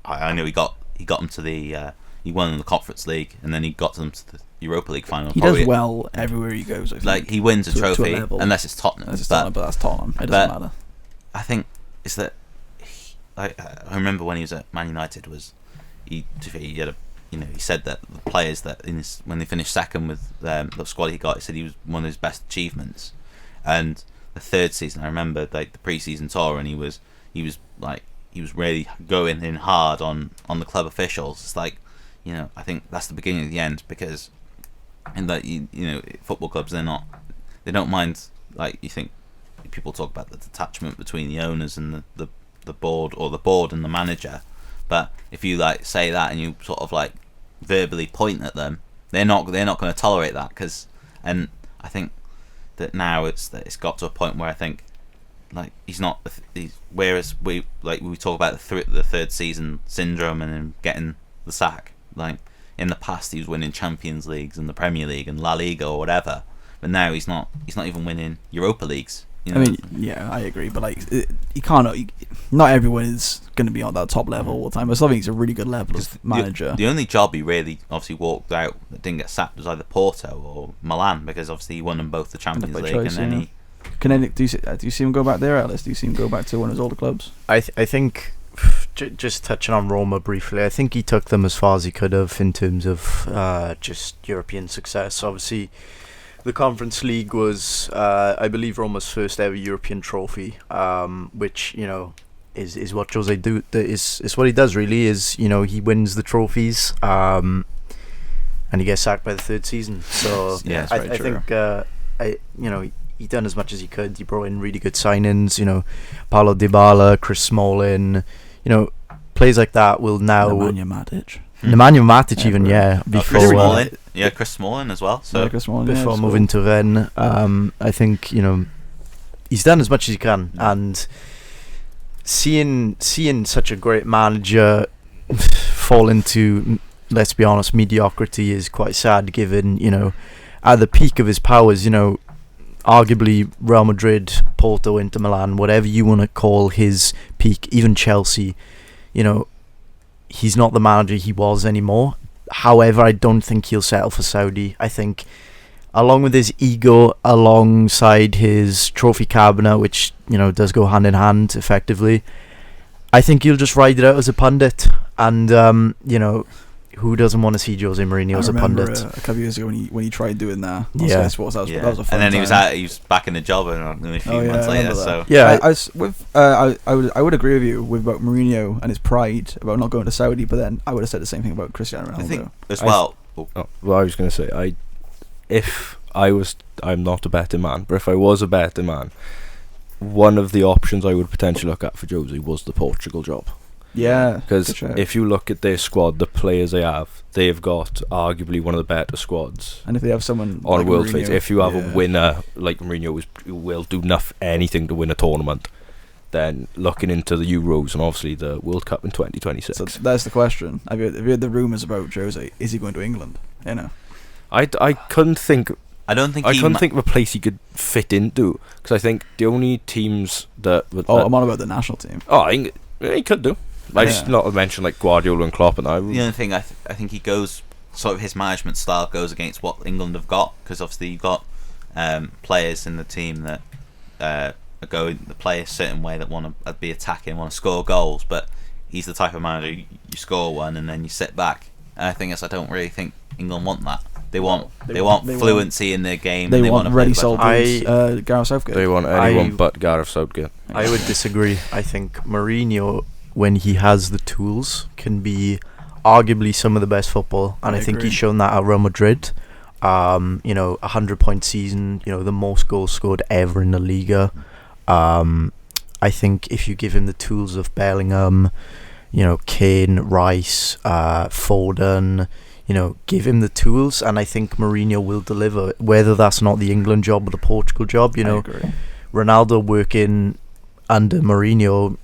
Speaker 3: I know he got them to the he won the Conference League, and then he got them to the Europa League final.
Speaker 1: He does well everywhere he goes, I think.
Speaker 3: Like he wins a trophy, unless it's Tottenham.
Speaker 1: But that's Tottenham. It doesn't matter.
Speaker 3: I think it's that. I remember when he was at Man United, he said that the players that when they finished second with the squad he got, he said he was one of his best achievements. And the third season, I remember like the pre-season tour, and he was really going in hard on the club officials. It's like, I think that's the beginning of the end, because in that football clubs, they don't mind, like, you think people talk about the detachment between the owners and the board, or the board and the manager, but if you like say that and you sort of like verbally point at them, they're not going to tolerate that, and I think that now it's got to a point where I think like whereas we talk about the third season syndrome and him getting the sack, like in the past he was winning Champions Leagues and the Premier League and La Liga or whatever, but now he's not even winning Europa Leagues. I
Speaker 1: mean, yeah, I agree, but like you can't. Not everyone is going to be on that top level all the time. I still think he's a really good level of manager.
Speaker 3: The only job he really obviously walked out that didn't get sacked was either Porto or Milan, because obviously he won them both the Champions League, choice, and then he.
Speaker 1: Do you see him go back there, Alice? Do you see him go back to one of his older clubs?
Speaker 4: I think, just touching on Roma briefly, I think he took them as far as he could have in terms of just European success. Obviously, the Conference League was, I believe, Roma's first ever European trophy, which is what Jose is what he does really. Is he wins the trophies, and he gets sacked by the third season. So
Speaker 3: yeah,
Speaker 4: I think he done as much as he could. He brought in really good signings. Paulo Dybala, Chris Smalling, players like that will now. Nemanja Matic even, before
Speaker 3: Chris Smalling as well. So
Speaker 1: Chris Smalling,
Speaker 4: before moving to Rennes, I think he's done as much as he can, and seeing such a great manager fall into, let's be honest, mediocrity is quite sad. Given at the peak of his powers, arguably Real Madrid, Porto, Inter Milan, whatever you want to call his peak, even Chelsea, he's not the manager he was anymore. However, I don't think he'll settle for Saudi. I think, along with his ego, alongside his trophy cabinet, which does go hand in hand effectively, I think he'll just ride it out as a pundit. And who doesn't want to see Jose Mourinho as a pundit?
Speaker 1: A couple of years ago when he tried doing that.
Speaker 4: Yeah.
Speaker 1: That was a fun
Speaker 3: and then
Speaker 1: time.
Speaker 3: he was back in the job only a few months later. So
Speaker 1: yeah, I would agree with you about Mourinho and his pride about not going to Saudi, but then I would have said the same thing about Cristiano Ronaldo.
Speaker 3: I think as well.
Speaker 2: I was going to say, I'm not a betting man, but if I was a betting man, one of the options I would potentially look at for Jose was the Portugal job.
Speaker 1: Yeah,
Speaker 2: because if you look at their squad, the players they've got arguably one of the better squads.
Speaker 1: And if they have someone
Speaker 2: on
Speaker 1: like
Speaker 2: a world
Speaker 1: Mourinho,
Speaker 2: phase, if you have a winner like Mourinho who will do anything to win a tournament, then looking into the Euros and obviously the World Cup in 2026.
Speaker 1: So that's the question. Have you heard the rumours about Jose? Is he going to England?
Speaker 2: I couldn't think.
Speaker 3: I don't think.
Speaker 2: I couldn't think of a place he could fit into, because I think the only teams that.
Speaker 1: I'm on about the national team.
Speaker 2: Oh, he could do. Just not to mention like Guardiola and Klopp and I.
Speaker 3: The only thing I think he goes, sort of his management style goes against what England have got, because obviously you've got players in the team that play a certain way, that want to be attacking, want to score goals, but he's the type of manager you score one and then you sit back. And I don't really think England want that. They want fluency in their game.
Speaker 1: They want ready sold
Speaker 4: Gareth
Speaker 1: Southgate.
Speaker 2: They want anyone but Gareth Southgate.
Speaker 4: I would disagree. I think Mourinho, when he has the tools, can be arguably some of the best football, and I think he's shown that at Real Madrid. 100-point season, the most goals scored ever in the Liga. I think if you give him the tools of Bellingham, Kane, Rice, Foden, give him the tools, and I think Mourinho will deliver. Whether that's not the England job or the Portugal job,
Speaker 1: I agree.
Speaker 4: Ronaldo working under Mourinho,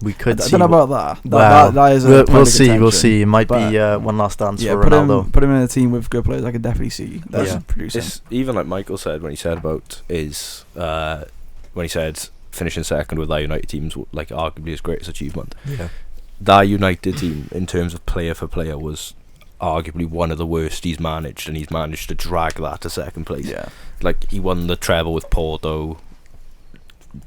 Speaker 4: we could see.
Speaker 1: I don't know about that.
Speaker 4: Well,
Speaker 1: that is
Speaker 4: we'll see. We'll see. It might be one last dance for Ronaldo.
Speaker 1: Put him in a team with good players. I could definitely see that producing.
Speaker 2: It's even like Michael said when he said about his when he said finishing second with that United team's like arguably his greatest achievement.
Speaker 4: Yeah.
Speaker 2: That United team, in terms of player for player, was arguably one of the worst he's managed, and he's managed to drag that to second place.
Speaker 1: Yeah.
Speaker 2: Like, he won the treble with Porto.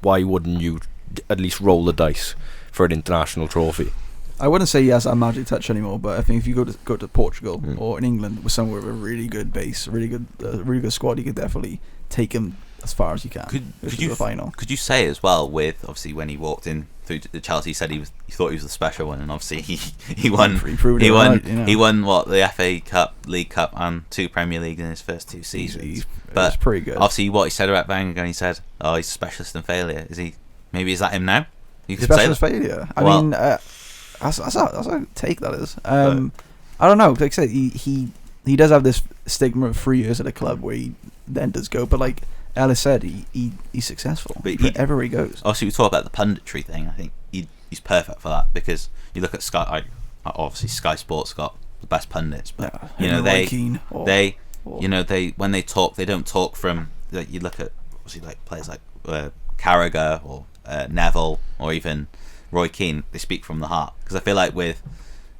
Speaker 2: Why wouldn't you at least roll the dice for an international trophy?
Speaker 1: I wouldn't say he has a magic touch anymore, but I think if you go to Portugal or in England with somewhere with a really good base, really good squad, you could definitely take him as far as you can.
Speaker 3: Could you
Speaker 1: the final?
Speaker 3: Could you say as well, with obviously when he walked in through the Chelsea, he said he thought he was the special one, and obviously he won. He won what, the FA Cup, League Cup, and 2 Premier League in his first 2 seasons.
Speaker 1: But it's pretty good.
Speaker 3: Obviously, what he said about Wenger, he said, "Oh, he's a specialist in failure." Is he? Maybe is that him now? You could
Speaker 1: specialist
Speaker 3: say
Speaker 1: failure. I mean, that's a take that is. I don't know. Like I said, he does have this stigma of 3 years at a club where he then does go, but like Ellis said, he's successful. But everywhere he goes.
Speaker 3: Obviously, we talk about the punditry thing. I think he's perfect for that, because you look at Sky. Obviously, Sky Sports got the best pundits, but when they talk, they don't talk from. Like, you look at obviously like players like Carragher or Neville or even Roy Keane. They speak from the heart, because I feel like with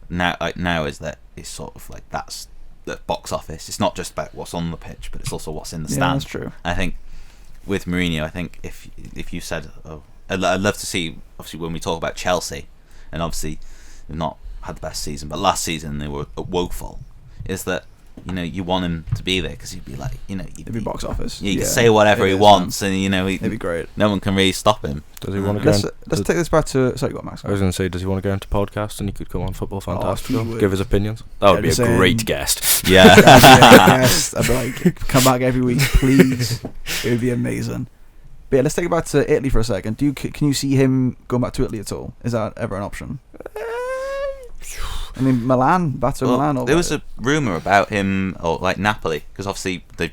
Speaker 3: now is that it's sort of like that's the box office. It's not just about what's on the pitch, but it's also what's in the stand.
Speaker 1: Yeah, that's true.
Speaker 3: I think with Mourinho, I think if you said, I'd love to see, obviously when we talk about Chelsea, and obviously they've not had the best season, but last season they were woeful, is that you want him to be there, because he'd be like, he'd
Speaker 1: be box office.
Speaker 3: He can say whatever he wants, and
Speaker 1: it'd be great.
Speaker 3: No one can really stop him.
Speaker 2: Does he want to go?
Speaker 1: Let's take this back to. Sorry, go on, Max.
Speaker 2: I was going to say, does he want to go into podcast, and he could come on Football Fantastical,
Speaker 1: he would.
Speaker 2: give his opinions? That would be a great guest.
Speaker 3: Yeah,
Speaker 1: I'd be like, come back every week, please. It would be amazing. But yeah, let's take it back to Italy for a second. Can you see him going back to Italy at all? Is that ever an option? I mean, Milan.
Speaker 3: There was a rumour about him, or like Napoli, because obviously the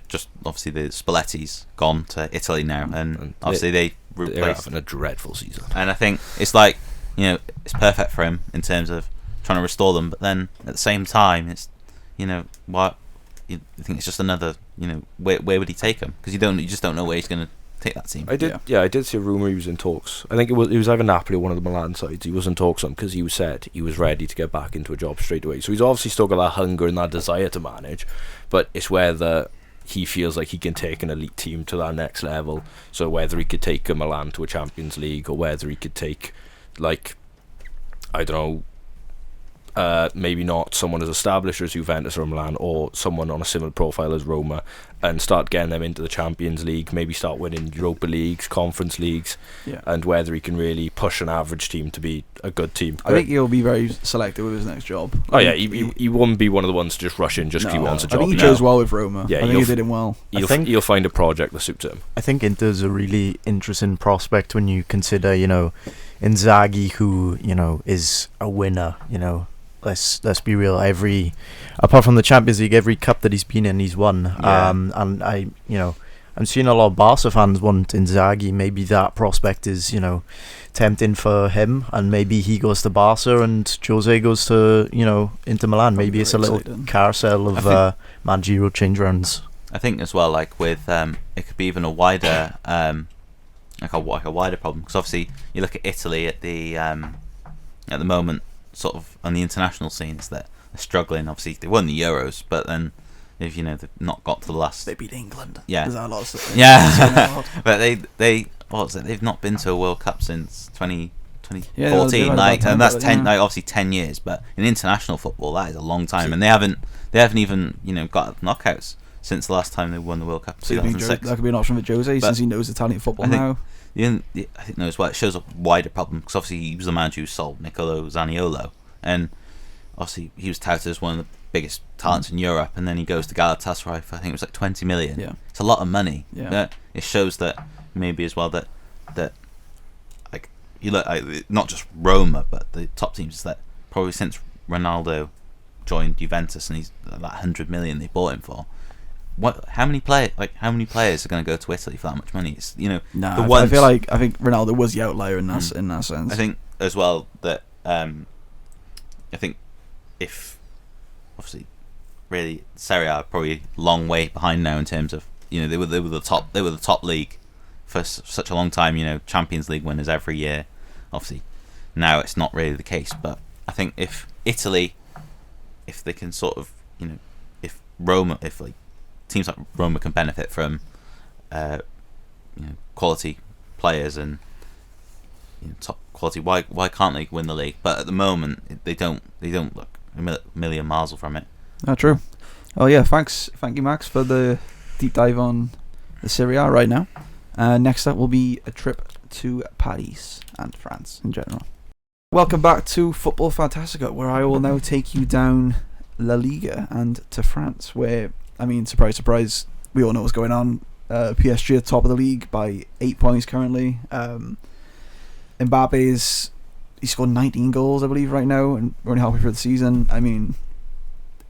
Speaker 3: Spalletti's gone to Italy now, and obviously they're
Speaker 2: having a dreadful season.
Speaker 3: And I think it's like, it's perfect for him in terms of trying to restore them, but then at the same time, it's what you think it's just another, where would he take him? Because you just don't know where he's going to take that team.
Speaker 2: I did see a rumour he was in talks. I think it was either Napoli or one of the Milan sides. He was in talks on, because he said he was ready to get back into a job straight away. So he's obviously still got that hunger and that desire to manage, but it's whether he feels like he can take an elite team to that next level. So whether he could take a Milan to a Champions League, or whether he could take, like, I don't know, maybe not someone as established as Juventus or Milan, or someone on a similar profile as Roma, and start getting them into the Champions League, maybe start winning Europa Leagues, Conference Leagues, and whether he can really push an average team to be a good team.
Speaker 1: I think he'll be very selective with his next job.
Speaker 2: He won't be one of the ones to just rush in just because he wants a job.
Speaker 1: I think he chose well with Roma.
Speaker 2: Yeah,
Speaker 1: I think he did him well.
Speaker 2: You'll find a project that suits him. I
Speaker 4: think Inter's a really interesting prospect when you consider, Inzaghi, who, is a winner, Let's be real. Apart from the Champions League, every cup that he's been in, he's won.
Speaker 3: Yeah.
Speaker 4: And I'm seeing a lot of Barca fans want Inzaghi. Maybe that prospect is, tempting for him, and maybe he goes to Barca and Jose goes to, Inter Milan. Maybe it's a little carousel of managerial change rounds.
Speaker 3: I think as well, like with it could be even a wider, like a wider problem, because obviously you look at Italy at the moment. Sort of on the international scenes that they're struggling. Obviously they won the Euros, but then they've not got to the last.
Speaker 1: They beat England.
Speaker 3: Yeah,
Speaker 1: there's a lot of stuff.
Speaker 3: Yeah, but they've not been to a World Cup since 2014. And that's 10. Like, obviously 10 years, but in international football that is a long time, and they haven't even got knockouts since the last time they won the World Cup. 2006.
Speaker 1: That could be an option for Jose, since he knows Italian football now.
Speaker 3: I think as well, it shows a wider problem, because obviously he was the manager who sold Nicolo Zaniolo, and obviously he was touted as one of the biggest talents in Europe, and then he goes to Galatasaray for, I think it was like 20 million.
Speaker 1: Yeah,
Speaker 3: it's a lot of money.
Speaker 1: Yeah,
Speaker 3: it shows that maybe as well that like you look, not just Roma but the top teams, is that probably since Ronaldo joined Juventus and he's that 100 million they bought him for. How many players are going to go to Italy for that much money? It's, you know,
Speaker 1: I think Ronaldo was the outlier in that sense.
Speaker 3: I think as well that I think if obviously really Serie A are probably a long way behind now in terms of, you know, they were the top league for such a long time, you know, Champions League winners every year. Obviously now it's not really the case, but I think if Italy, if they can sort of, you know, if like teams like Roma can benefit from you know, quality players and, you know, top quality, why can't they win the league? But at the moment they don't look a million miles from it.
Speaker 1: True. Oh yeah, thank you Max for the deep dive on the Serie A right now. Next up will be a trip to Paris and France in general. Welcome back to Football Fantastica, where I will now take you down La Liga and to France, where, I mean, surprise, surprise, we all know what's going on. PSG at top of the league by 8 points currently. Mbappe's, he scored 19 goals, I believe, right now, and we're only halfway through the season. I mean,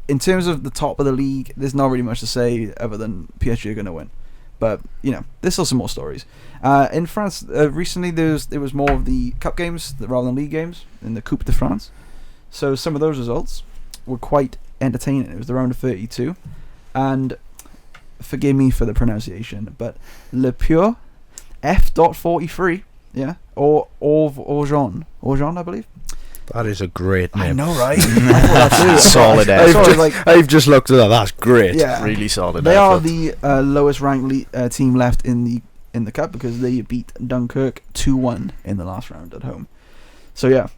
Speaker 1: in terms of the top of the league, there's not really much to say other than PSG are going to win. But, you know, there's still some more stories. In France, recently there was more of the cup games rather than league games in the Coupe de France. So some of those results were quite entertaining. It was the round of 32. And forgive me for the pronunciation, but Le Pure F.43, yeah, or Orgeon, I believe.
Speaker 2: That is a great name.
Speaker 1: I know, right? I
Speaker 4: solid effort.
Speaker 2: I've just looked at that. That's great.
Speaker 1: Yeah,
Speaker 4: really solid.
Speaker 1: They are the lowest ranked team left in the cup because they beat Dunkirk 2-1 in the last round at home. So yeah,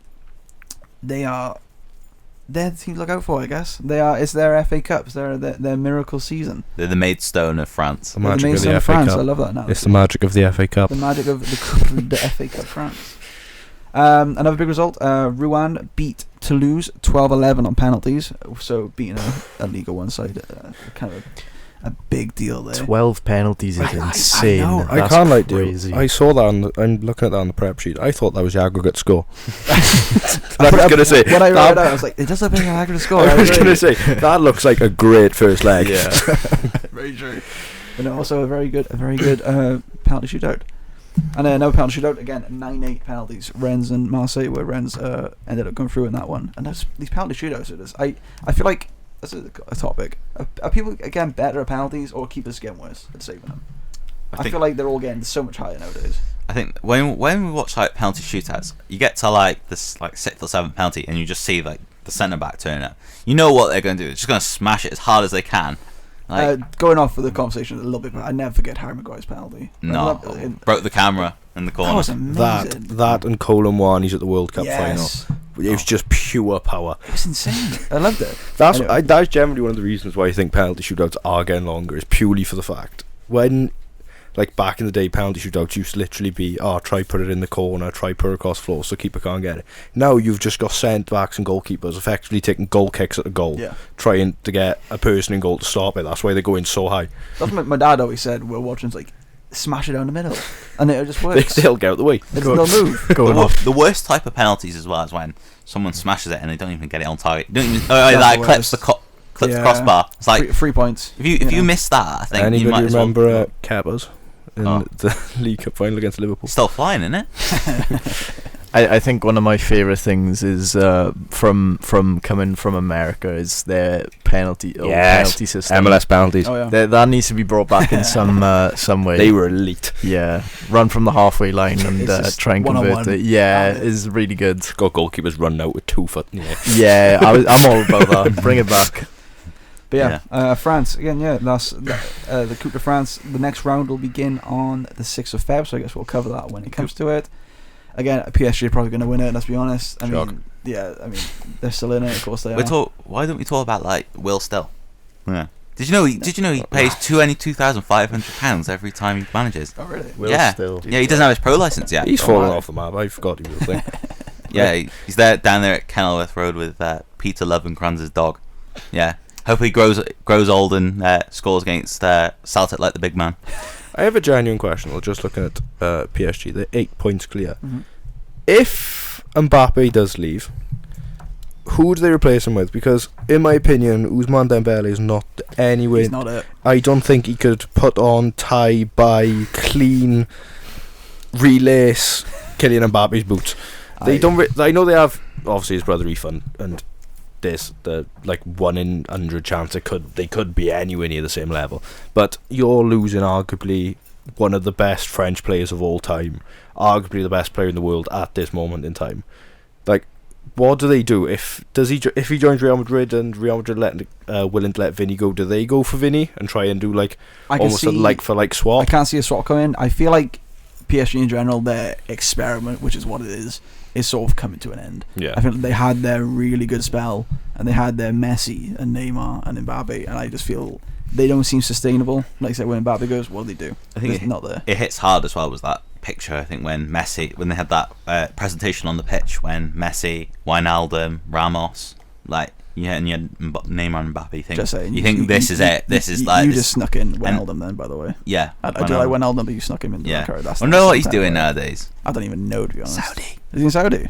Speaker 1: they're the team to look out for, I guess. It's their FA Cup. It's their miracle season.
Speaker 3: They're the Maidstone of France.
Speaker 2: The magic of the FA
Speaker 1: France.
Speaker 2: Cup.
Speaker 1: I love that now.
Speaker 2: It's the magic of the FA Cup.
Speaker 1: The magic of the FA Cup France. Another big result, Rouen beat Toulouse 12-11 on penalties, so beating a Liga 1 side, kind of a big deal there.
Speaker 4: 12 penalties is insane.
Speaker 1: I know.
Speaker 2: I can't like
Speaker 4: crazy.
Speaker 2: I saw that I'm looking at that on the prep sheet. I thought that was the aggregate score. I was going to say,
Speaker 1: when I read it out, I was like, it does look like an aggregate score.
Speaker 2: I was going to say, that looks like a great first leg.
Speaker 4: Yeah.
Speaker 1: Very true. But no, also a very good penalty shootout. And another penalty shootout, again, 9-8 penalties. Rennes and Marseille, where Rennes ended up going through in that one. And these penalty shootouts, I feel like, that's a topic. Are people, again, better at penalties, or keepers getting worse at saving them? I feel like they're all getting so much higher nowadays.
Speaker 3: I think when we watch like penalty shootouts, you get to like this like 6th or 7th penalty, and you just see like the centre back turning up. You know what they're going to do? They're just going to smash it as hard as they can.
Speaker 1: Going off with the conversation a little bit, but I never forget Harry Maguire's penalty.
Speaker 3: Broke the camera in the corner.
Speaker 1: That was amazing.
Speaker 2: That and Colin Wani's at the World Cup
Speaker 1: Yes.
Speaker 2: final. It was just pure power.
Speaker 1: It was insane. I loved it.
Speaker 2: That's
Speaker 1: Anyway.
Speaker 2: that's generally one of the reasons why I think penalty shootouts are getting longer, is purely for the fact when, like back in the day, penalty shootouts used to literally be, try put it in the corner, try put it across floor so keeper can't get it. Now you've just got centre backs and goalkeepers effectively taking goal kicks at the goal, trying to get a person in goal to stop it. That's why they're going so high.
Speaker 1: That's what my dad always said. We're watching, it's like, smash it down the middle, and it just works.
Speaker 2: They'll get out of the way.
Speaker 1: They'll move.
Speaker 3: The worst type of penalties as well is when someone smashes it and they don't even get it on target. Don't even, that clips the crossbar. It's like
Speaker 1: 3 points.
Speaker 3: If you miss that, I think
Speaker 2: Anybody
Speaker 3: you might as well
Speaker 2: remember Kebbers in the League Cup final against Liverpool?
Speaker 3: still flying, isn't it?
Speaker 4: I think one of my favourite things is from coming from America is their penalty system.
Speaker 2: MLS penalties.
Speaker 1: Oh, yeah.
Speaker 4: That needs to be brought back in some way.
Speaker 2: They were elite.
Speaker 4: Yeah, run from the halfway line and try and convert it. Yeah, is really good.
Speaker 2: Got goalkeepers running out with 2 foot.
Speaker 4: Yeah, I'm all about that. Bring it back.
Speaker 1: But France again. Yeah, that's the Coupe de France. The next round will begin on the 6th of Feb. So I guess we'll cover that when it comes to it. Again, PSG are probably going to win it. Let's be honest. I mean, they're still in it. Of course they are.
Speaker 3: Why don't we talk about like Will Still? Yeah. Did you know he pays £2,500 every time he manages?
Speaker 1: Oh really?
Speaker 4: Will Still.
Speaker 3: Yeah, he doesn't have his pro license yet.
Speaker 2: He's fallen off the map. I forgot he was a thing.
Speaker 3: Yeah, he's there down there at Kenilworth Road with Peter Lovenkranz's dog. Yeah. Hopefully he grows old and scores against Celtic like the big man.
Speaker 2: I have a genuine question. We're just looking at PSG. They're 8 points clear.
Speaker 1: Mm-hmm.
Speaker 2: If Mbappe does leave, who do they replace him with? Because, in my opinion, Ousmane Dembele is not anywhere.
Speaker 1: He's not it.
Speaker 2: I don't think he could put on, tie, buy, clean, relace Kylian Mbappe's boots. They don't. I know they have obviously his brother Ethan, and there's the like 1 in 100 chance they could be anywhere near the same level. But you're losing arguably one of the best French players of all time, arguably the best player in the world at this moment in time. Like, what do they do if he joins Real Madrid and Real Madrid willing to let Vinny go? Do they go for Vinny and try and do like almost a like for like swap?
Speaker 1: I can't see a swap coming. I feel like PSG in general, their experiment, which is what it is sort of coming to an end.
Speaker 2: Yeah,
Speaker 1: I think they had their really good spell and they had their Messi and Neymar and Mbappe, and I just feel they don't seem sustainable. Like I said, when Mbappe goes, what do they do?
Speaker 3: I think
Speaker 1: it's not there.
Speaker 3: It hits hard as well. Was that picture? I think when they had that presentation on the pitch when Messi, Wijnaldum, Ramos, like and you had Neymar and Mbappe.
Speaker 1: Just saying,
Speaker 3: you think this is it? This is like
Speaker 1: you just snuck in Wijnaldum then, by the way.
Speaker 3: Yeah,
Speaker 1: I do like Wijnaldum, but you snuck him in.
Speaker 3: Yeah,
Speaker 1: I
Speaker 3: know what he's doing nowadays.
Speaker 1: I don't even know, to be honest.
Speaker 3: Saudi.
Speaker 1: Is he in Saudi?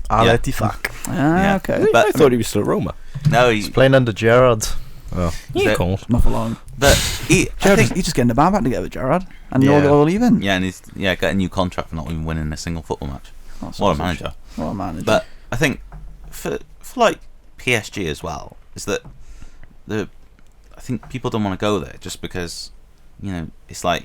Speaker 4: Fuck.
Speaker 1: Okay.
Speaker 2: But I thought he was still at Roma.
Speaker 3: No,
Speaker 4: he's playing under Gerrard.
Speaker 2: Oh,
Speaker 1: not for long.
Speaker 3: But
Speaker 1: he's just getting the band back together, Gerrard, and they're all leaving.
Speaker 3: Yeah, and he's got a new contract for not even winning a single football match. What a manager!
Speaker 1: What a manager!
Speaker 3: But I think for like PSG as well is that I think people don't want to go there just because it's like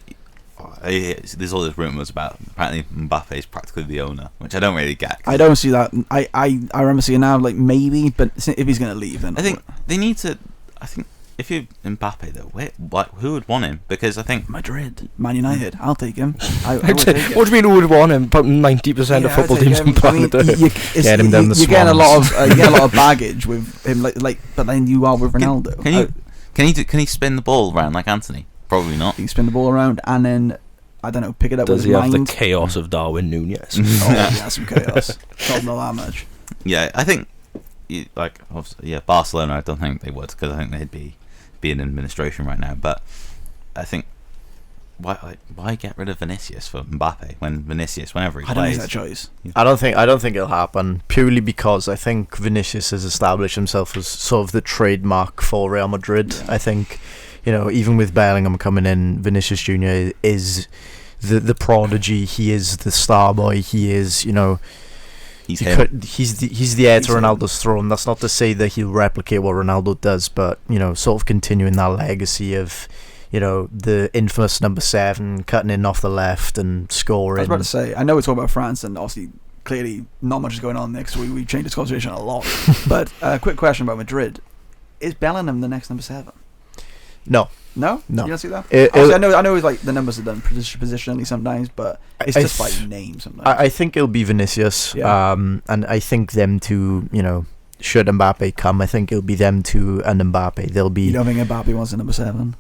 Speaker 3: there's all these rumours about apparently Mbappe is practically the owner, which I don't really get.
Speaker 1: I don't see that. I remember seeing now like maybe, but if he's going to leave, then
Speaker 3: I think they need to. I think if you're Mbappe though, who would want him? Because I think
Speaker 1: Madrid, Man United, I'll take him. I
Speaker 2: would take him. What do you mean who would want him? About 90% of football teams in planet Earth.
Speaker 1: Get him down the swans. You get a lot of baggage with him, like, but then you are with Ronaldo.
Speaker 3: Can he spin the ball around like Anthony? Probably not.
Speaker 1: He can spin the ball around and then I don't know, pick it up.
Speaker 2: Does
Speaker 1: with
Speaker 2: he
Speaker 1: his
Speaker 2: have
Speaker 1: mind.
Speaker 2: the chaos of Darwin Núñez?
Speaker 1: He has some chaos. Not that much.
Speaker 3: Yeah, I think Barcelona. I don't think they would because I think they'd be in administration right now. But I think why get rid of Vinicius for Mbappe when Vinicius, whenever he plays,
Speaker 1: I don't think that choice.
Speaker 4: I don't think it'll happen purely because I think Vinicius has established himself as sort of the trademark for Real Madrid. I think even with Bellingham coming in, Vinicius Junior is the prodigy. He is the star boy. He is he's the heir to Ronaldo's throne. That's not to say that he'll replicate what Ronaldo does, but sort of continuing that legacy of the infamous number 7 cutting in off the left and scoring.
Speaker 1: I was about to say, I know we're talking about France and obviously clearly not much is going on next week. We changed this conversation a lot. But quick question about Madrid: is Bellingham the next number 7?
Speaker 4: No.
Speaker 1: You don't see that? I know it's like the numbers are done positionally sometimes, but it's just by name sometimes.
Speaker 4: I think it'll be Vinicius, and I think them two, should Mbappe come, I think it'll be them two and Mbappe. They'll be.
Speaker 1: You don't think Mbappe wants a number 7?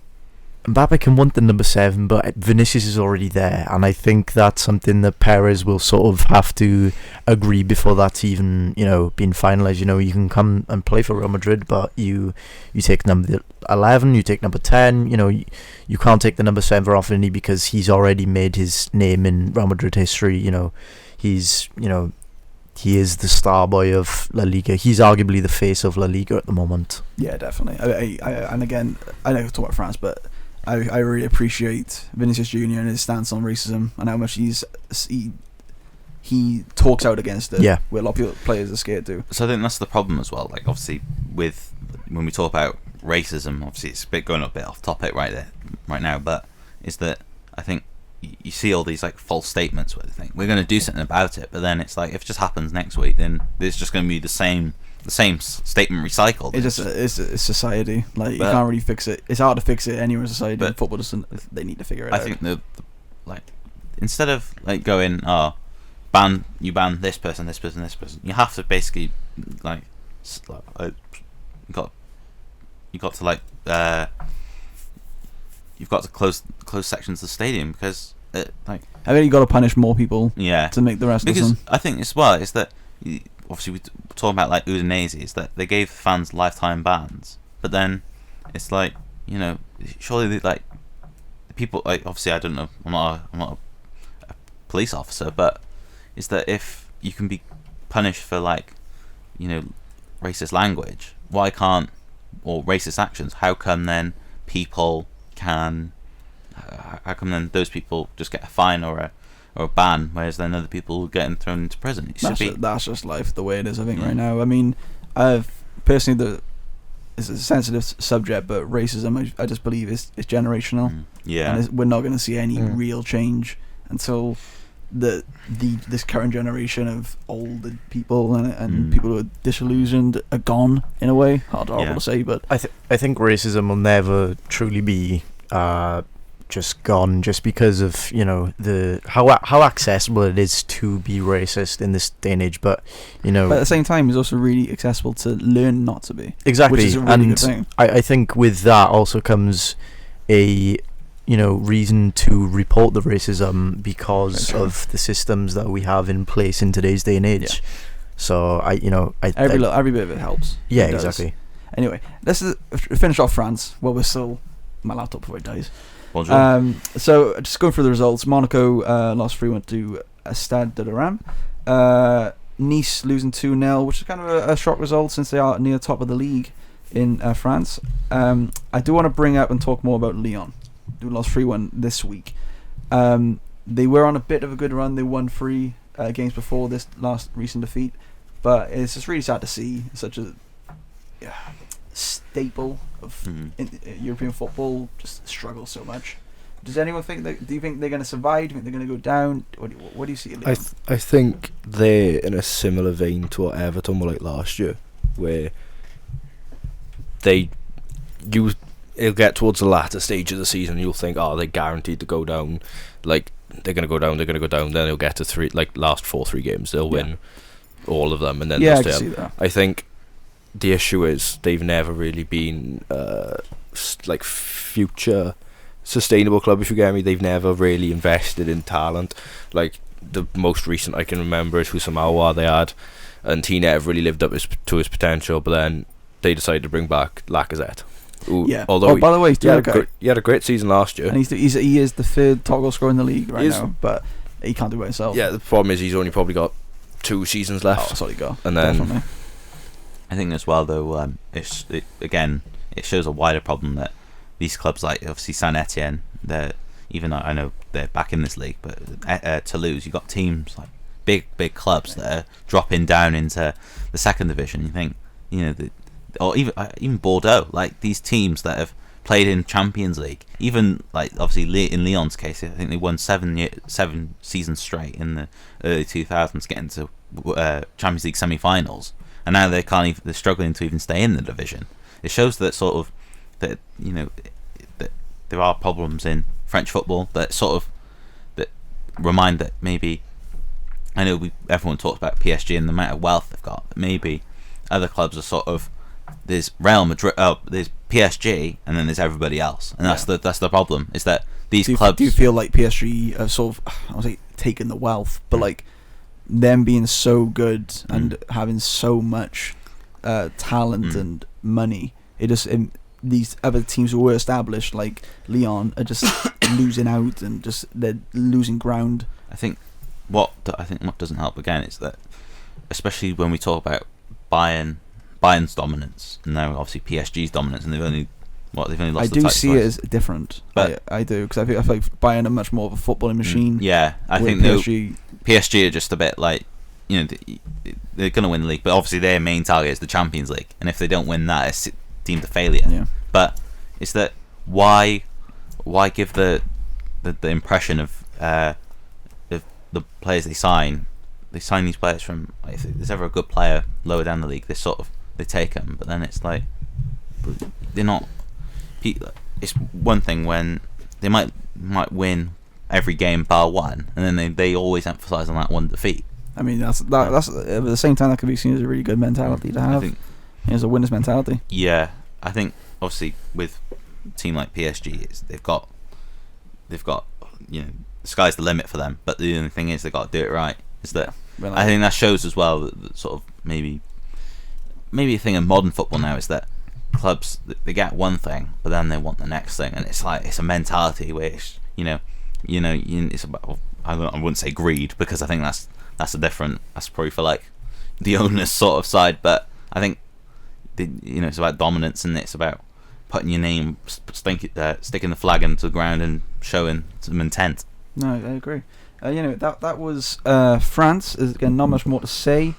Speaker 4: Mbappe can want the number 7, but Vinicius is already there, and I think that's something that Perez will sort of have to agree before that's even being finalised. You can come and play for Real Madrid, but you take number 11, you take number 10. You can't take the number 7 for Vinny because he's already made his name in Real Madrid history. He's he is the star boy of La Liga. He's arguably the face of La Liga at the moment.
Speaker 1: Yeah, definitely. And again, I know we're talking about France, but I really appreciate Vinicius Junior and his stance on racism and how much he talks out against it.
Speaker 4: Yeah,
Speaker 1: where a lot of players are scared to.
Speaker 3: So I think that's the problem as well. Like obviously, with when we talk about racism, obviously it's going a bit off topic right now. But is that I think you see all these like false statements where they think we're going to do something about it, but then it's like if it just happens next week, then it's just going to be the same statement recycled.
Speaker 1: It's society. Like you can't really fix it. It's hard to fix it anywhere in society. But football doesn't. They need to figure it out.
Speaker 3: I think the instead of like going ban this person. You have to basically you've got to close sections of the stadium because I
Speaker 1: think you got to punish more people.
Speaker 3: Yeah.
Speaker 1: To make the rest
Speaker 3: because
Speaker 1: of them.
Speaker 3: I think as well is that. Obviously, we're talking about like Udinese, is that they gave fans lifetime bans, but then it's like surely they, like people like obviously I don't know, I'm not a police officer, but is that if you can be punished for like racist language, why can't, or racist actions, how come then people can, how come then those people just get a fine or a ban, whereas then other people getting thrown into prison?
Speaker 1: That's just life the way it is, I think, right now. I mean, personally, it's a sensitive subject, but racism, I just believe, is generational. And we're not going to see any real change until this current generation of older people and people who are disillusioned are gone, in a way. Horrible to say, but
Speaker 4: I think racism will never truly be just gone, just because of, you know, the how accessible it is to be racist in this day and age. But, you know,
Speaker 1: but at the same time, it's also really accessible to learn not to be.
Speaker 4: Exactly,
Speaker 1: which is a really good thing.
Speaker 4: I think with that also comes a, you know, reason to report the racism because of the systems that we have in place in today's day and age. So every
Speaker 1: bit of it helps.
Speaker 4: Yeah, exactly.
Speaker 1: Anyway, let's finish off France. Well, we're still, my laptop before it dies. So just going through the results, Monaco lost 3-1 to Stade de Reims. Nice losing 2-0, which is kind of a shock result since they are near the top of the league in France. I do want to bring up and talk more about Lyon, who lost 3-1 this week. They were on a bit of a good run. They won 3 games before this last recent defeat, but it's just really sad to see such a staple of European football just struggle so much. Does anyone think that? Do you think they're going to survive? Do you think they're going to go down? What do you see?
Speaker 2: I think they're in a similar vein to what Everton were like last year, where it'll get towards the latter stage of the season, you'll think, oh, they're guaranteed to go down. Like, they're going to go down. Then they'll get to 3 games. They'll win all of them, and then they'll stay
Speaker 1: I
Speaker 2: up.
Speaker 1: can see that.
Speaker 2: I think the issue is they've never really been future sustainable club, if you get me. They've never really invested in talent. Like, the most recent I can remember is Husamawa they had, and he never really lived up to his potential, but then they decided to bring back Lacazette. Although
Speaker 1: by the way,
Speaker 2: he had a great season last year,
Speaker 1: and he is the 3rd top goal scorer in the league right now, but he can't do it himself.
Speaker 2: Yeah, the problem is he's only probably got 2 seasons left.
Speaker 1: Oh, sorry, go.
Speaker 2: And then
Speaker 1: definitely.
Speaker 3: I think as well, though, it shows a wider problem that these clubs, like obviously Saint Etienne, even though I know they're back in this league, but Toulouse, you've got teams like big clubs that are dropping down into the 2nd division. You think, you know, or even Bordeaux, like these teams that have played in Champions League, even like obviously in Lyon's case, I think they won 7 seasons straight in the early 2000s, getting to Champions League semi-finals, and now they're struggling to even stay in the division. It shows that that there are problems in French football that remind that maybe, I know everyone talks about PSG and the amount of wealth they've got, but maybe other clubs are there's Real Madrid, there's PSG, and then there's everybody else, and that's the problem. Is that these clubs?
Speaker 1: Do you feel like PSG have I would say taken the wealth, but like them being so good and having so much talent and money, these other teams who were established, like Lyon, are just losing out and they're losing ground.
Speaker 3: I think what doesn't help again is that, especially when we talk about Bayern's dominance, and now obviously PSG's dominance, and they've only lost.
Speaker 1: I do see it as different. But I do, because I feel like Bayern are much more of a footballing machine.
Speaker 3: Yeah, I think PSG are just a bit like, you know, they're going to win the league, but obviously their main target is the Champions League, and if they don't win that, it's deemed a failure.
Speaker 1: Yeah.
Speaker 3: But it's that why give the impression of the players they sign? They sign these players from, like, if there's ever a good player lower down the league, they take them, but then it's like they're not. It's one thing when they might win every game bar one, and then they always emphasise on that one defeat.
Speaker 1: I mean, that's at the same time that could be seen as a really good mentality to have. I think it's a winner's mentality. Yeah,
Speaker 3: I think obviously with a team like PSG, they've got you know, the sky's the limit for them. But the only thing is they've got to do it right. I think that shows as well that sort of maybe a thing in modern football now is that clubs, they get one thing, but then they want the next thing, and it's like it's a mentality which it's about, I wouldn't say greed, because I think that's probably for like the owner's sort of side, but I think it's about dominance, and it's about putting your name, sticking the flag into the ground and showing some intent.
Speaker 1: No, I agree. That was France. Again, not much more to say.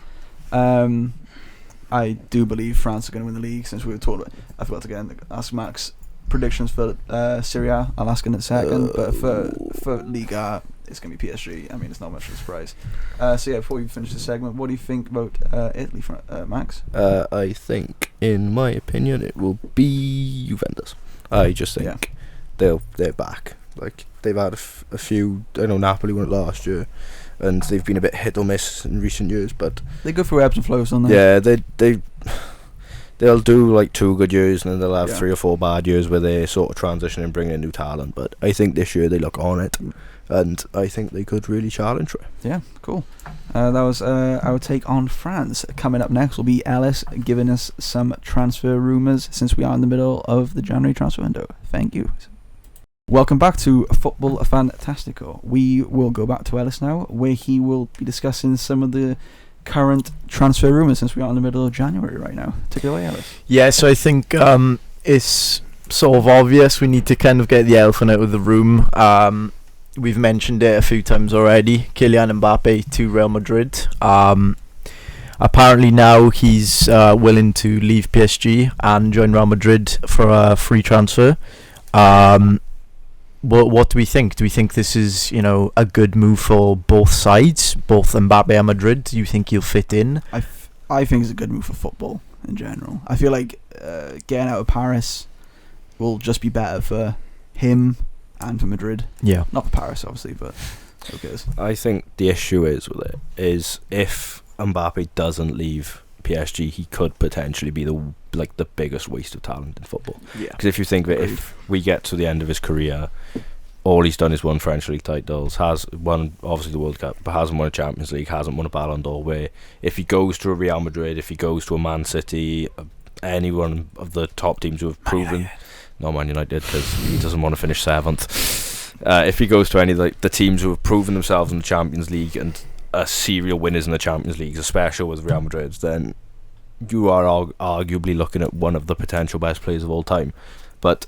Speaker 1: I do believe France are going to win the league. Since we were talking, I forgot to ask Max predictions for Serie A. I'll ask in a second, but for Liga, it's going to be PSG. I mean, it's not much of a surprise. Before we finish the segment, what do you think about Italy, Max?
Speaker 2: I think, in my opinion, it will be Juventus. I just think they're back. Like, they've had a few. I know Napoli won it last year, and they've been a bit hit or miss in recent years. But
Speaker 1: they go through ebbs and flows, don't they?
Speaker 2: Yeah, they'll do like 2 good years, and then they'll have 3 or 4 bad years where they sort of transition and bring in new talent. But I think this year they look on it, and I think they could really challenge for it.
Speaker 1: Yeah, cool. That was our take on France. Coming up next will be Ellis giving us some transfer rumours, since we are in the middle of the January transfer window. Thank you. Welcome back to Football Fantastico. We will go back to Ellis now, where he will be discussing some of the current transfer rumours, since we are in the middle of January right now. Take it away, Ellis.
Speaker 5: Yeah, so I think it's sort of obvious we need to kind of get the elephant out of the room. We've mentioned it a few times already. Kylian Mbappe to Real Madrid. Apparently now he's willing to leave PSG and join Real Madrid for a free transfer. What do we think? Do we think this is, a good move for both sides, both Mbappe and Madrid? Do you think he'll fit in?
Speaker 1: I think it's a good move for football in general. I feel like getting out of Paris will just be better for him and for Madrid.
Speaker 5: Yeah.
Speaker 1: Not for Paris, obviously, but who cares?
Speaker 2: I think the issue is with it is if Mbappe doesn't leave PSG, he could potentially be the biggest waste of talent in football.
Speaker 1: Yeah.
Speaker 2: Because if you think that if we get to the end of his career, all he's done is won French League titles, has won obviously the World Cup, but hasn't won a Champions League, hasn't won a Ballon d'Or. Where if he goes to a Real Madrid, if he goes to a Man City, any one of the top teams who have proven, not Man United because he doesn't want to finish 7th. If he goes to any of the teams who have proven themselves in the Champions League and are serial winners in the Champions League, especially with Real Madrid, then you are arguably looking at one of the potential best players of all time. But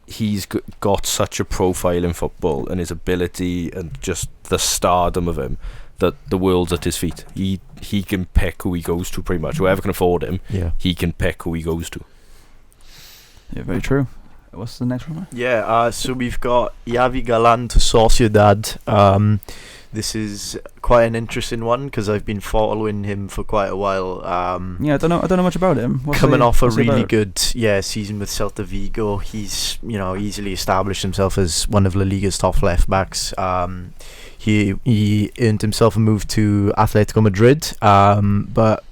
Speaker 2: he's got such a profile in football, and his ability and just the stardom of him, that the world's at his feet. He can pick who he goes to pretty much. Whoever can afford him, he can pick who he goes to.
Speaker 1: Yeah, very true. What's the next one?
Speaker 5: Yeah, so we've got Javi Galan to Sociedad. This is quite an interesting one because I've been following him for quite a while.
Speaker 1: I don't know much about him.
Speaker 5: Coming off a really good season with Celta Vigo, he's easily established himself as one of La Liga's top left backs. He earned himself a move to Atletico Madrid, but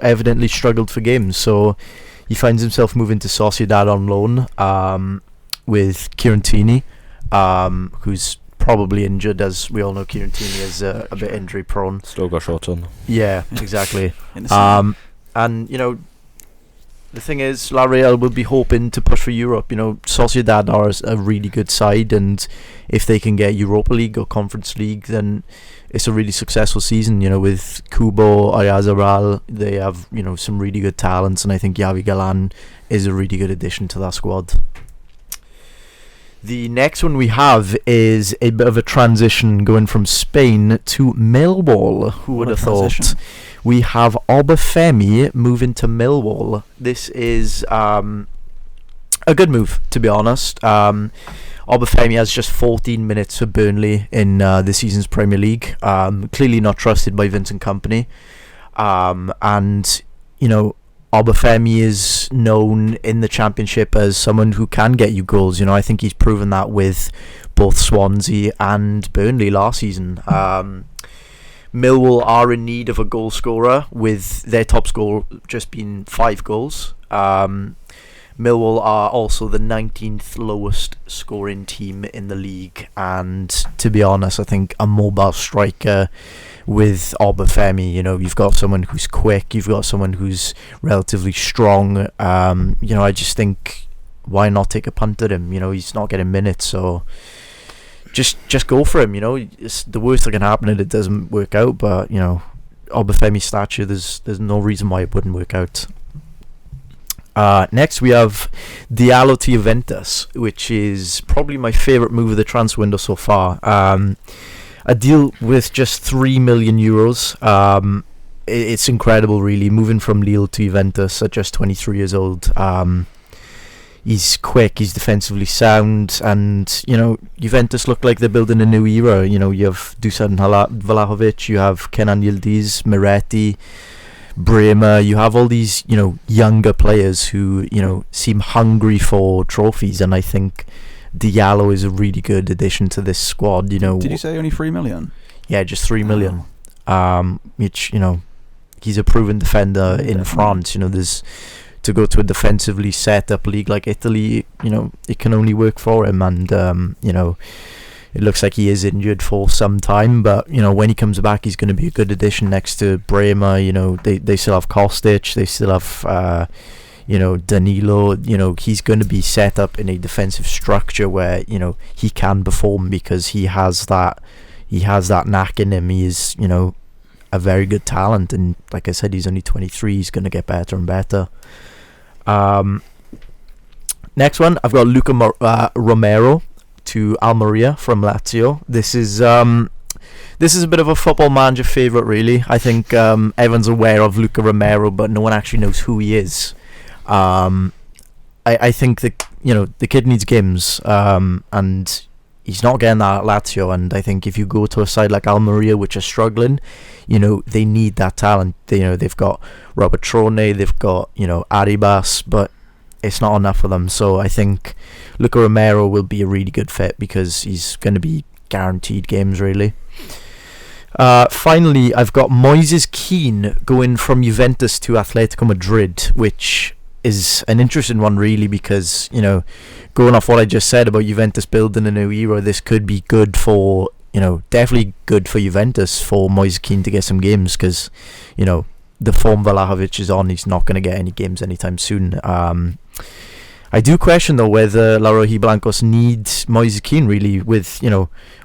Speaker 5: evidently struggled for games. So he finds himself moving to Sociedad on loan with Kieran Tierney, who's probably injured, as we all know. Kieran Tierney is a bit injury prone.
Speaker 2: Still got shots on.
Speaker 5: Yeah, exactly. And the thing is, La Real will be hoping to push for Europe. Sociedad are a really good side, and if they can get Europa League or Conference League, then it's a really successful season. With Kubo, Oyarzabal, they have some really good talents, and I think Javi Galan is a really good addition to that squad. The next one we have is a bit of a transition going from Spain to Millwall. Who would have thought? We have Obafemi moving to Millwall. This is a good move, to be honest. Obafemi has just 14 minutes for Burnley in this season's Premier League. Clearly not trusted by Vincent Kompany. Obafemi is known in the Championship as someone who can get you goals. I think he's proven that with both Swansea and Burnley last season. Millwall are in need of a goal scorer, with their top score just being 5 goals. Millwall are also the 19th lowest scoring team in the league, and to be honest, I think a mobile striker with Obafemi, you've got someone who's quick, you've got someone who's relatively strong. I just think, why not take a punt at him? He's not getting minutes, so just go for him. It's the worst that can happen if it doesn't work out, but Obafemi's stature, there's no reason why it wouldn't work out. Next we have Diallo to Juventus, which is probably my favourite move of the transfer window so far. A deal with just €3 million. It's incredible, really, moving from Lille to Juventus at just 23 years old. He's quick, he's defensively sound, and Juventus look like they're building a new era. You have Dusan Vlahovic, you have Kenan Yildiz, Miretti, Bremer. You have all these younger players who seem hungry for trophies, and I think Diallo is a really good addition to this squad. Did
Speaker 1: you say only 3 million?
Speaker 5: Yeah, just 3 million. Which he's a proven defender in France. There's to go to a defensively set up league like Italy. It can only work for him, and it looks like he is injured for some time, but when he comes back, he's going to be a good addition next to Bremer. They still have Kostic, they still have Danilo. He's going to be set up in a defensive structure where he can perform because he has that knack in him. He is a very good talent, and like I said, he's only 23. He's going to get better and better. Next one, I've got Luca Romero to Almeria from Lazio. This is a bit of a football manager favourite, really. I think everyone's aware of Luca Romero, but no one actually knows who he is. I think that the kid needs games, and he's not getting that at Lazio. And I think if you go to a side like Almeria, which are struggling, they need that talent. They've got Robert Trone, they've got Arribas, but it's not enough for them. So I think Luca Romero will be a really good fit because he's going to be guaranteed games, really. Finally, I've got Moises Kean going from Juventus to Atletico Madrid, which is an interesting one, really, because going off what I just said about Juventus building a new era, this could be good for definitely good for Juventus for Moises Kean to get some games, because the form Vlahovic is on, he's not going to get any games anytime soon. I do question though whether La Rojiblancos need Moises Kean, really, with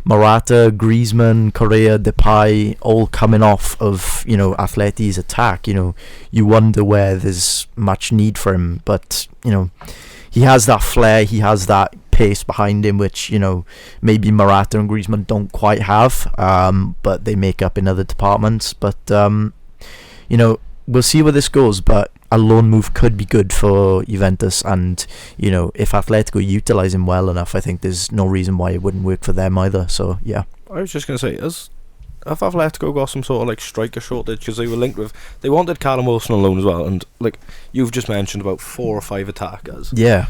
Speaker 5: Morata, Griezmann, Correa, Depay all coming off of Atleti's attack. You wonder where there's much need for him, but he has that flair, he has that pace behind him, which maybe Morata and Griezmann don't quite have, but they make up in other departments. But we'll see where this goes, but a loan move could be good for Juventus, and if Atletico utilise him well enough, I think there's no reason why it wouldn't work for them either. So yeah,
Speaker 2: I was just going to say, have Atletico got some sort of striker shortage? Because they wanted Callum Wilson on loan as well, and you've just mentioned about 4 or 5 attackers.
Speaker 5: Yeah.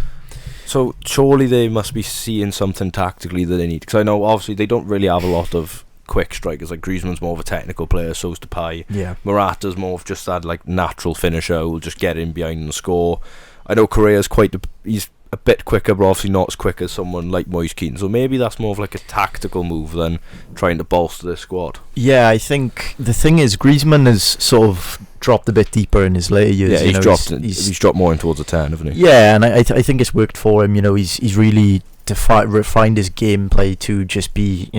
Speaker 2: So surely they must be seeing something tactically that they need, because I know obviously they don't really have a lot of quick strikers. Like Griezmann's more of a technical player, so's Depay.
Speaker 5: Yeah.
Speaker 2: Morata's more of just that natural finisher who'll just get in behind and score. I know Correa's he's a bit quicker, but obviously not as quick as someone like Moise Kean. So maybe that's more of a tactical move than trying to bolster this squad.
Speaker 5: Yeah, I think the thing is Griezmann has sort of dropped a bit deeper in his later years.
Speaker 2: Yeah, he's dropped more in towards a 10, hasn't he?
Speaker 5: Yeah, and I think it's worked for him. He's really refined his gameplay to just be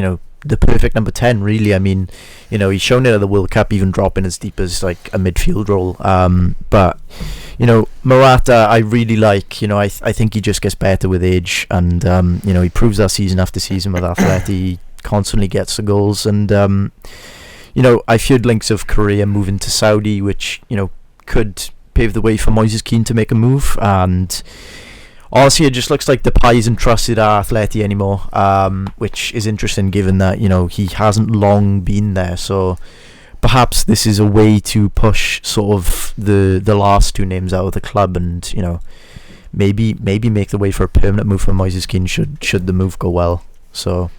Speaker 5: the perfect number 10, really. I mean, he's shown it at the World Cup, even dropping as deep as a midfield role. But Morata, I really like. I think he just gets better with age, and he proves that season after season with Atleti. He constantly gets the goals, and I've heard links of Korea moving to Saudi, which could pave the way for Moises Kean to make a move. And honestly, it just looks like Depay isn't trusted at Atleti anymore, which is interesting given that he hasn't long been there. So perhaps this is a way to push sort of the last 2 names out of the club, and maybe make the way for a permanent move for Moises Kean should the move go well. So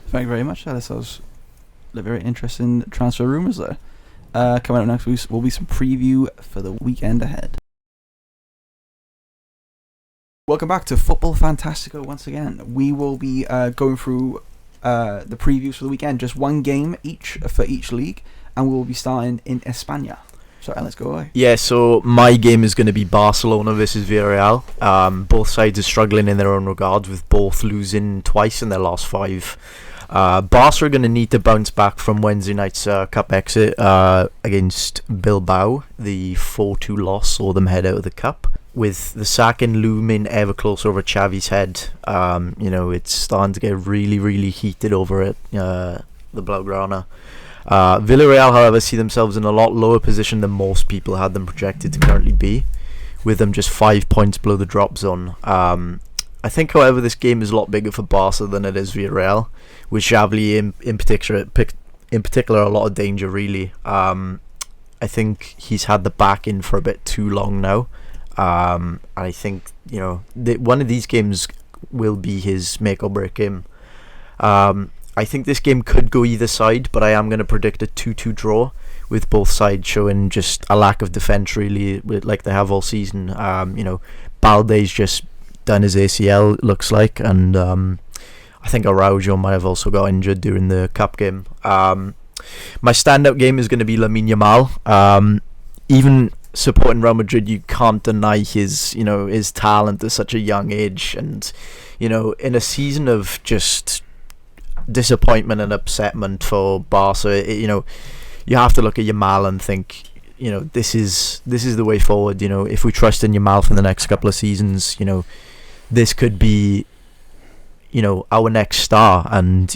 Speaker 1: thank you very much. That was a very interesting transfer rumours there. Coming up next week will be some preview for the weekend ahead. Welcome back to Football Fantastico once again. We will be going through the previews for the weekend, just one game each for each league, and we will be starting in España. So let's go away. Yeah, so my game is going to be Barcelona versus Villarreal. Both sides are struggling in their own regards, with both losing twice in their last 5. Barca are going to need to bounce back from Wednesday night's cup exit against Bilbao. The 4-2 loss saw them head out of the cup.
Speaker 5: with the sacking looming ever closer over Xavi's head, it's starting to get really, really heated over it, the Blaugrana. Villarreal, however, see themselves in a lot lower position than most people had them projected to currently be, with them just 5 points below the drop zone. I think, however, this game is a lot bigger for Barca than it is Villarreal, with Xavi in particular a lot of danger, really. I think he's had the back in for a bit too long now. And I think, one of these games will be his make or break game. I think this game could go either side, but I am going to predict a 2-2 draw, with both sides showing just a lack of defence, really, like they have all season. Balde's just done his ACL, it looks like, and I think Araujo might have also got injured during the cup game. My standout game is going to be Lamine Yamal. Even supporting Real Madrid, you can't deny his talent at such a young age, and in a season of just disappointment and upsetment for Barca, you have to look at Yamal and think, this is the way forward. If we trust in Yamal for the next couple of seasons, this could be our next star, and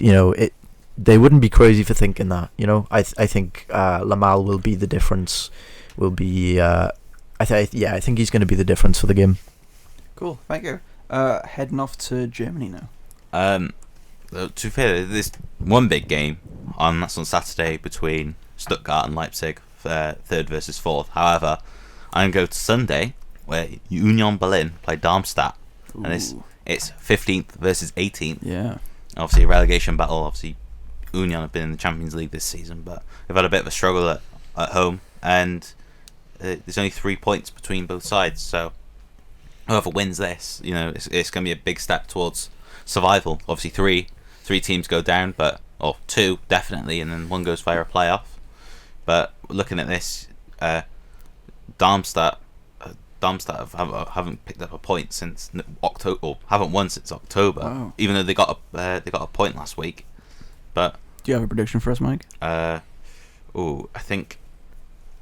Speaker 5: they wouldn't be crazy for thinking that. I think Lamal will be the difference. I think he's going to be the difference for the game.
Speaker 1: Cool, thank you. Heading off to Germany now.
Speaker 3: To be fair, there's one big game that's on Saturday between Stuttgart and Leipzig, third versus fourth. However, I'm going to go to Sunday, where Union Berlin play Darmstadt.
Speaker 1: Ooh.
Speaker 3: And it's 15th versus 18th.
Speaker 1: Yeah.
Speaker 3: Obviously, a relegation battle. Obviously, Union have been in the Champions League this season, but they've had a bit of a struggle at home, and there's only 3 points between both sides. So whoever wins this, it's going to be a big step towards survival. Obviously, three teams go down, or two definitely, and then one goes via a playoff. But looking at this, Darmstadt haven't picked up a point since October, or haven't won since October.
Speaker 1: Wow.
Speaker 3: Even though they got a point last week. But
Speaker 1: do you have a prediction for us, Mike?
Speaker 3: I think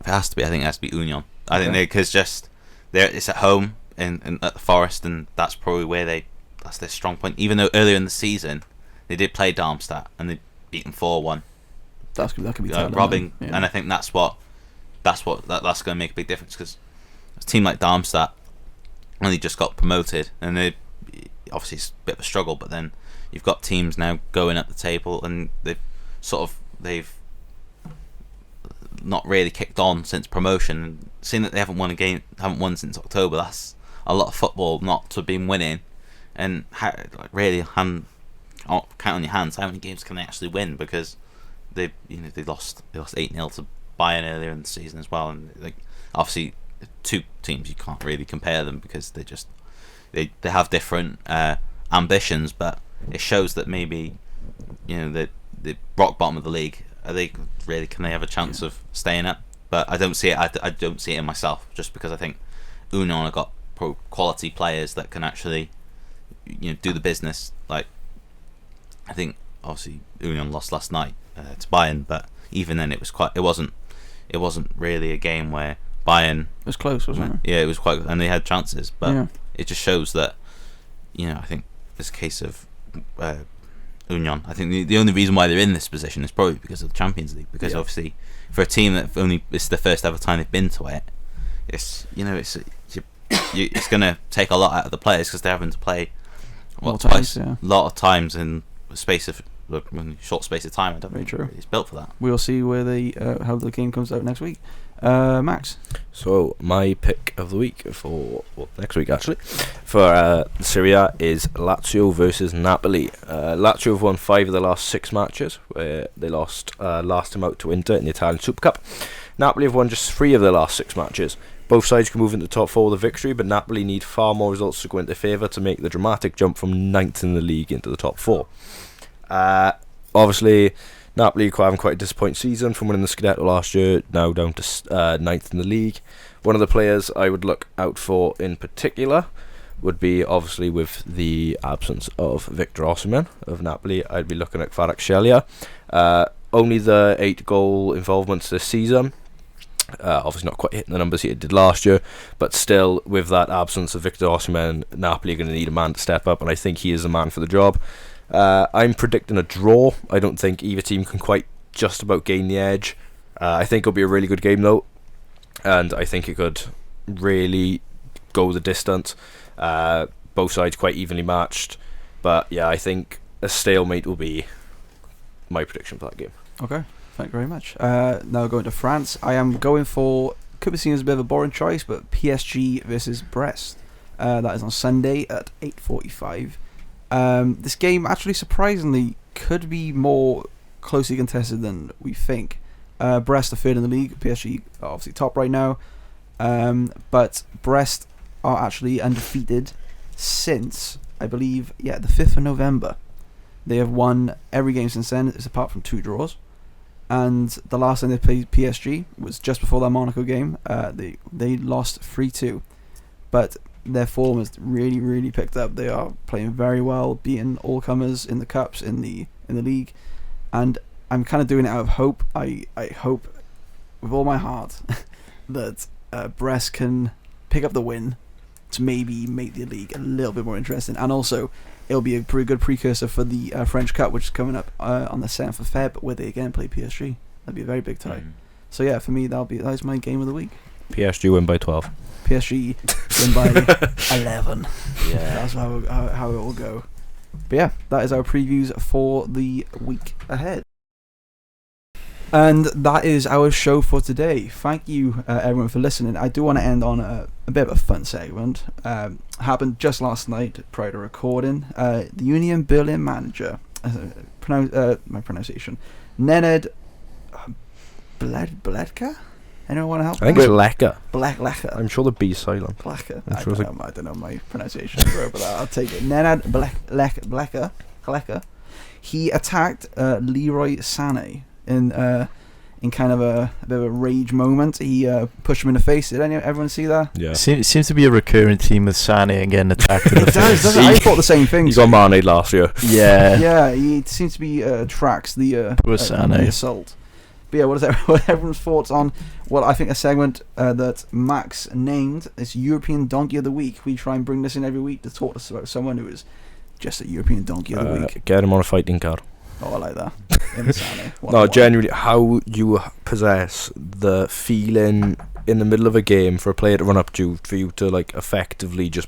Speaker 3: it has to be Union. I think because it's at home in at the Forest, and that's probably where that's their strong point. Even though earlier in the season they did play Darmstadt and they beat them 4-1.
Speaker 1: That could be telling,
Speaker 3: robbing,
Speaker 1: yeah.
Speaker 3: And I think that's going to make a big difference, because a team like Darmstadt only just got promoted, and they obviously it's a bit of a struggle. But then you've got teams now going up the table, and they've not really kicked on since promotion. And seeing that they haven't won since October, that's a lot of football not to have been winning. And really count on your hands how many games can they actually win, because they lost 8-0 to Bayern earlier in the season as well. And obviously two teams, you can't really compare them, because they have different ambitions, but it shows that maybe the rock bottom of the league, can they have a chance of staying up? But I don't see it. I don't see it in myself, just because I think Union have got quality players that can actually do the business. Like, I think obviously Union lost last night to Bayern, but even then it wasn't really a game where Bayern,
Speaker 1: it was close, wasn't it?
Speaker 3: Yeah, it was quite, and they had chances, but it just shows that I think this case of Union, I think the only reason why they're in this position is probably because of the Champions League, because obviously for a team that it's the first ever time they've been to it, it's going to take a lot out of the players, because they're having to play a lot of times in a short space of time. I don't think it's built for that.
Speaker 1: We'll see where how the game comes out next week. Max?
Speaker 2: So my pick of the week for next week actually for Serie A is Lazio versus Napoli. Lazio have won 5 of the last 6 matches, where they lost last time out to Inter in the Italian Super Cup. Napoli have won just 3 of their last 6 matches. Both sides can move into the top 4 with a victory, but Napoli need far more results to go into favour to make the dramatic jump from 9th in the league into the top 4. Obviously, Napoli having quite a disappointing season from winning the Scudetto last year, now down to 9th in the league. One of the players I would look out for in particular would be, obviously, with the absence of Victor Osimhen of Napoli, I'd be looking at Kvaratskhelia. Only the 8 goal involvements this season, Obviously not quite hitting the numbers he did last year, but still, with that absence of Victor Osimhen, Napoli are going to need a man to step up, and I think he is the man for the job. I'm predicting a draw. I don't think either team can quite just about gain the edge. I think it'll be a really good game though, and I think it could really go the distance. Both sides quite evenly matched, but yeah, I think a stalemate will be my prediction for that game.
Speaker 1: Okay, thank you very much. Now going to France, I am going for, could be seen as a bit of a boring choice, but PSG versus Brest. That is on Sunday at 8:45. This game actually surprisingly could be more closely contested than we think. Brest are third in the league, PSG are obviously top right now, but Brest are actually undefeated since, I believe, the 5th of November. They have won every game since then, apart from 2 draws. And the last time they played PSG was just before that Monaco game. They lost 3-2. But their form has really, really picked up. They are playing very well, beating all comers in the cups, in the league. And I'm kind of doing it out of hope. I hope with all my heart that Brest can pick up the win to maybe make the league a little bit more interesting. And also, it'll be a pretty good precursor for the French Cup, which is coming up on the 7th of Feb, where they again play PSG. That'd be a very big tie. So yeah, for me, that's my game of the week.
Speaker 2: PSG win by 12.
Speaker 1: PSG win by 11.
Speaker 3: Yeah.
Speaker 1: That's how it will go. But yeah, that is our previews for the week ahead. And that is our show for today. Thank you, everyone, for listening. I do want to end on a bit of a fun segment. Happened just last night prior to recording. The Union Berlin manager, my pronunciation, Nenad Bledka? Anyone want to help?
Speaker 2: I think it's Lecker.
Speaker 1: Lecker.
Speaker 2: I'm sure the B is silent.
Speaker 1: Lecker.
Speaker 2: Sure
Speaker 1: I don't know my pronunciation, but I'll take it. Nenad Blecker. He attacked Leroy Sané in kind of a bit of a rage moment. He pushed him in the face. Did everyone see that?
Speaker 2: Yeah.
Speaker 5: Seems to be a recurring theme with Sané and getting attacked in the face.
Speaker 1: Does it? I thought the same thing.
Speaker 2: He got Mane last year.
Speaker 5: Yeah.
Speaker 1: Yeah, he seems to be tracks the
Speaker 5: Sané.
Speaker 1: assault. But yeah, what everyone's thoughts on what I think a segment that Max named is European Donkey of the Week. We try and bring this in every week to talk to us about someone who is just a European Donkey of the Week.
Speaker 2: Get him on a fighting card.
Speaker 1: Oh, I like that. Insane.
Speaker 2: No, genuinely, how you possess the feeling in the middle of a game for a player to run up to you, for you to like effectively just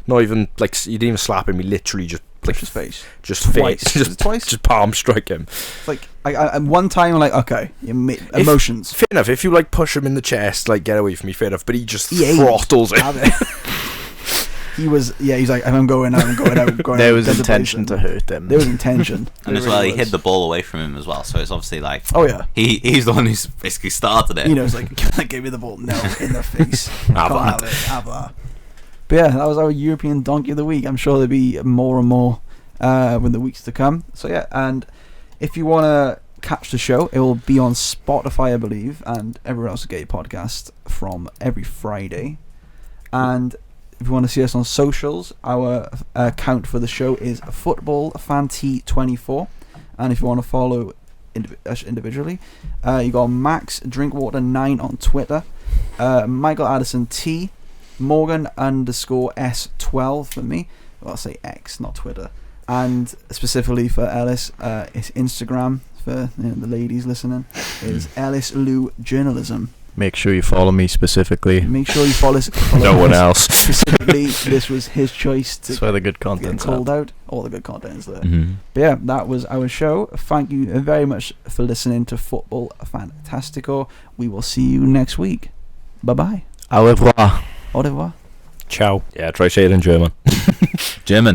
Speaker 2: not even like you didn't even slap him, you literally just
Speaker 1: push his face,
Speaker 2: just
Speaker 1: twice,
Speaker 2: face,
Speaker 1: twice,
Speaker 2: just palm strike him.
Speaker 1: Like I one time I'm like, okay, emotions.
Speaker 2: Fair enough. If you like push him in the chest, like get away from me. Fair enough. But he just throttles him.
Speaker 1: He was, he's like, I'm going out.
Speaker 5: There was intention to hurt them.
Speaker 1: There was intention.
Speaker 3: And as well, he hid the ball away from him as well, so it's obviously like...
Speaker 1: Oh, yeah.
Speaker 3: He's the one who's basically started it.
Speaker 1: You know, it's like, give me the ball. No, in the face. But yeah, that was our European Donkey of the Week. I'm sure there'll be more and more in the weeks to come. So yeah, and if you want to catch the show, it will be on Spotify, I believe, and everywhere else will get your podcast from every Friday. And... if you want to see us on socials, our account for the show is FootballFanT24, and if you want to follow us individually, you got Max Drinkwater9 on Twitter, Michael Addison T, Morgan _S12 for me. Well, I'll say X, not Twitter, and specifically for Ellis, it's Instagram for the ladies listening is Ellis Lou Journalism.
Speaker 5: Make sure you follow me specifically.
Speaker 1: Make sure you follow
Speaker 2: no one else.
Speaker 1: Specifically, this was his choice to
Speaker 5: That's where the good content's
Speaker 1: called out. All the good content's there.
Speaker 3: Mm-hmm.
Speaker 1: But yeah, that was our show. Thank you very much for listening to Football Fantastico. We will see you next week. Bye-bye.
Speaker 5: Au revoir.
Speaker 1: Au revoir.
Speaker 2: Ciao. Yeah, try say it in German.
Speaker 3: German.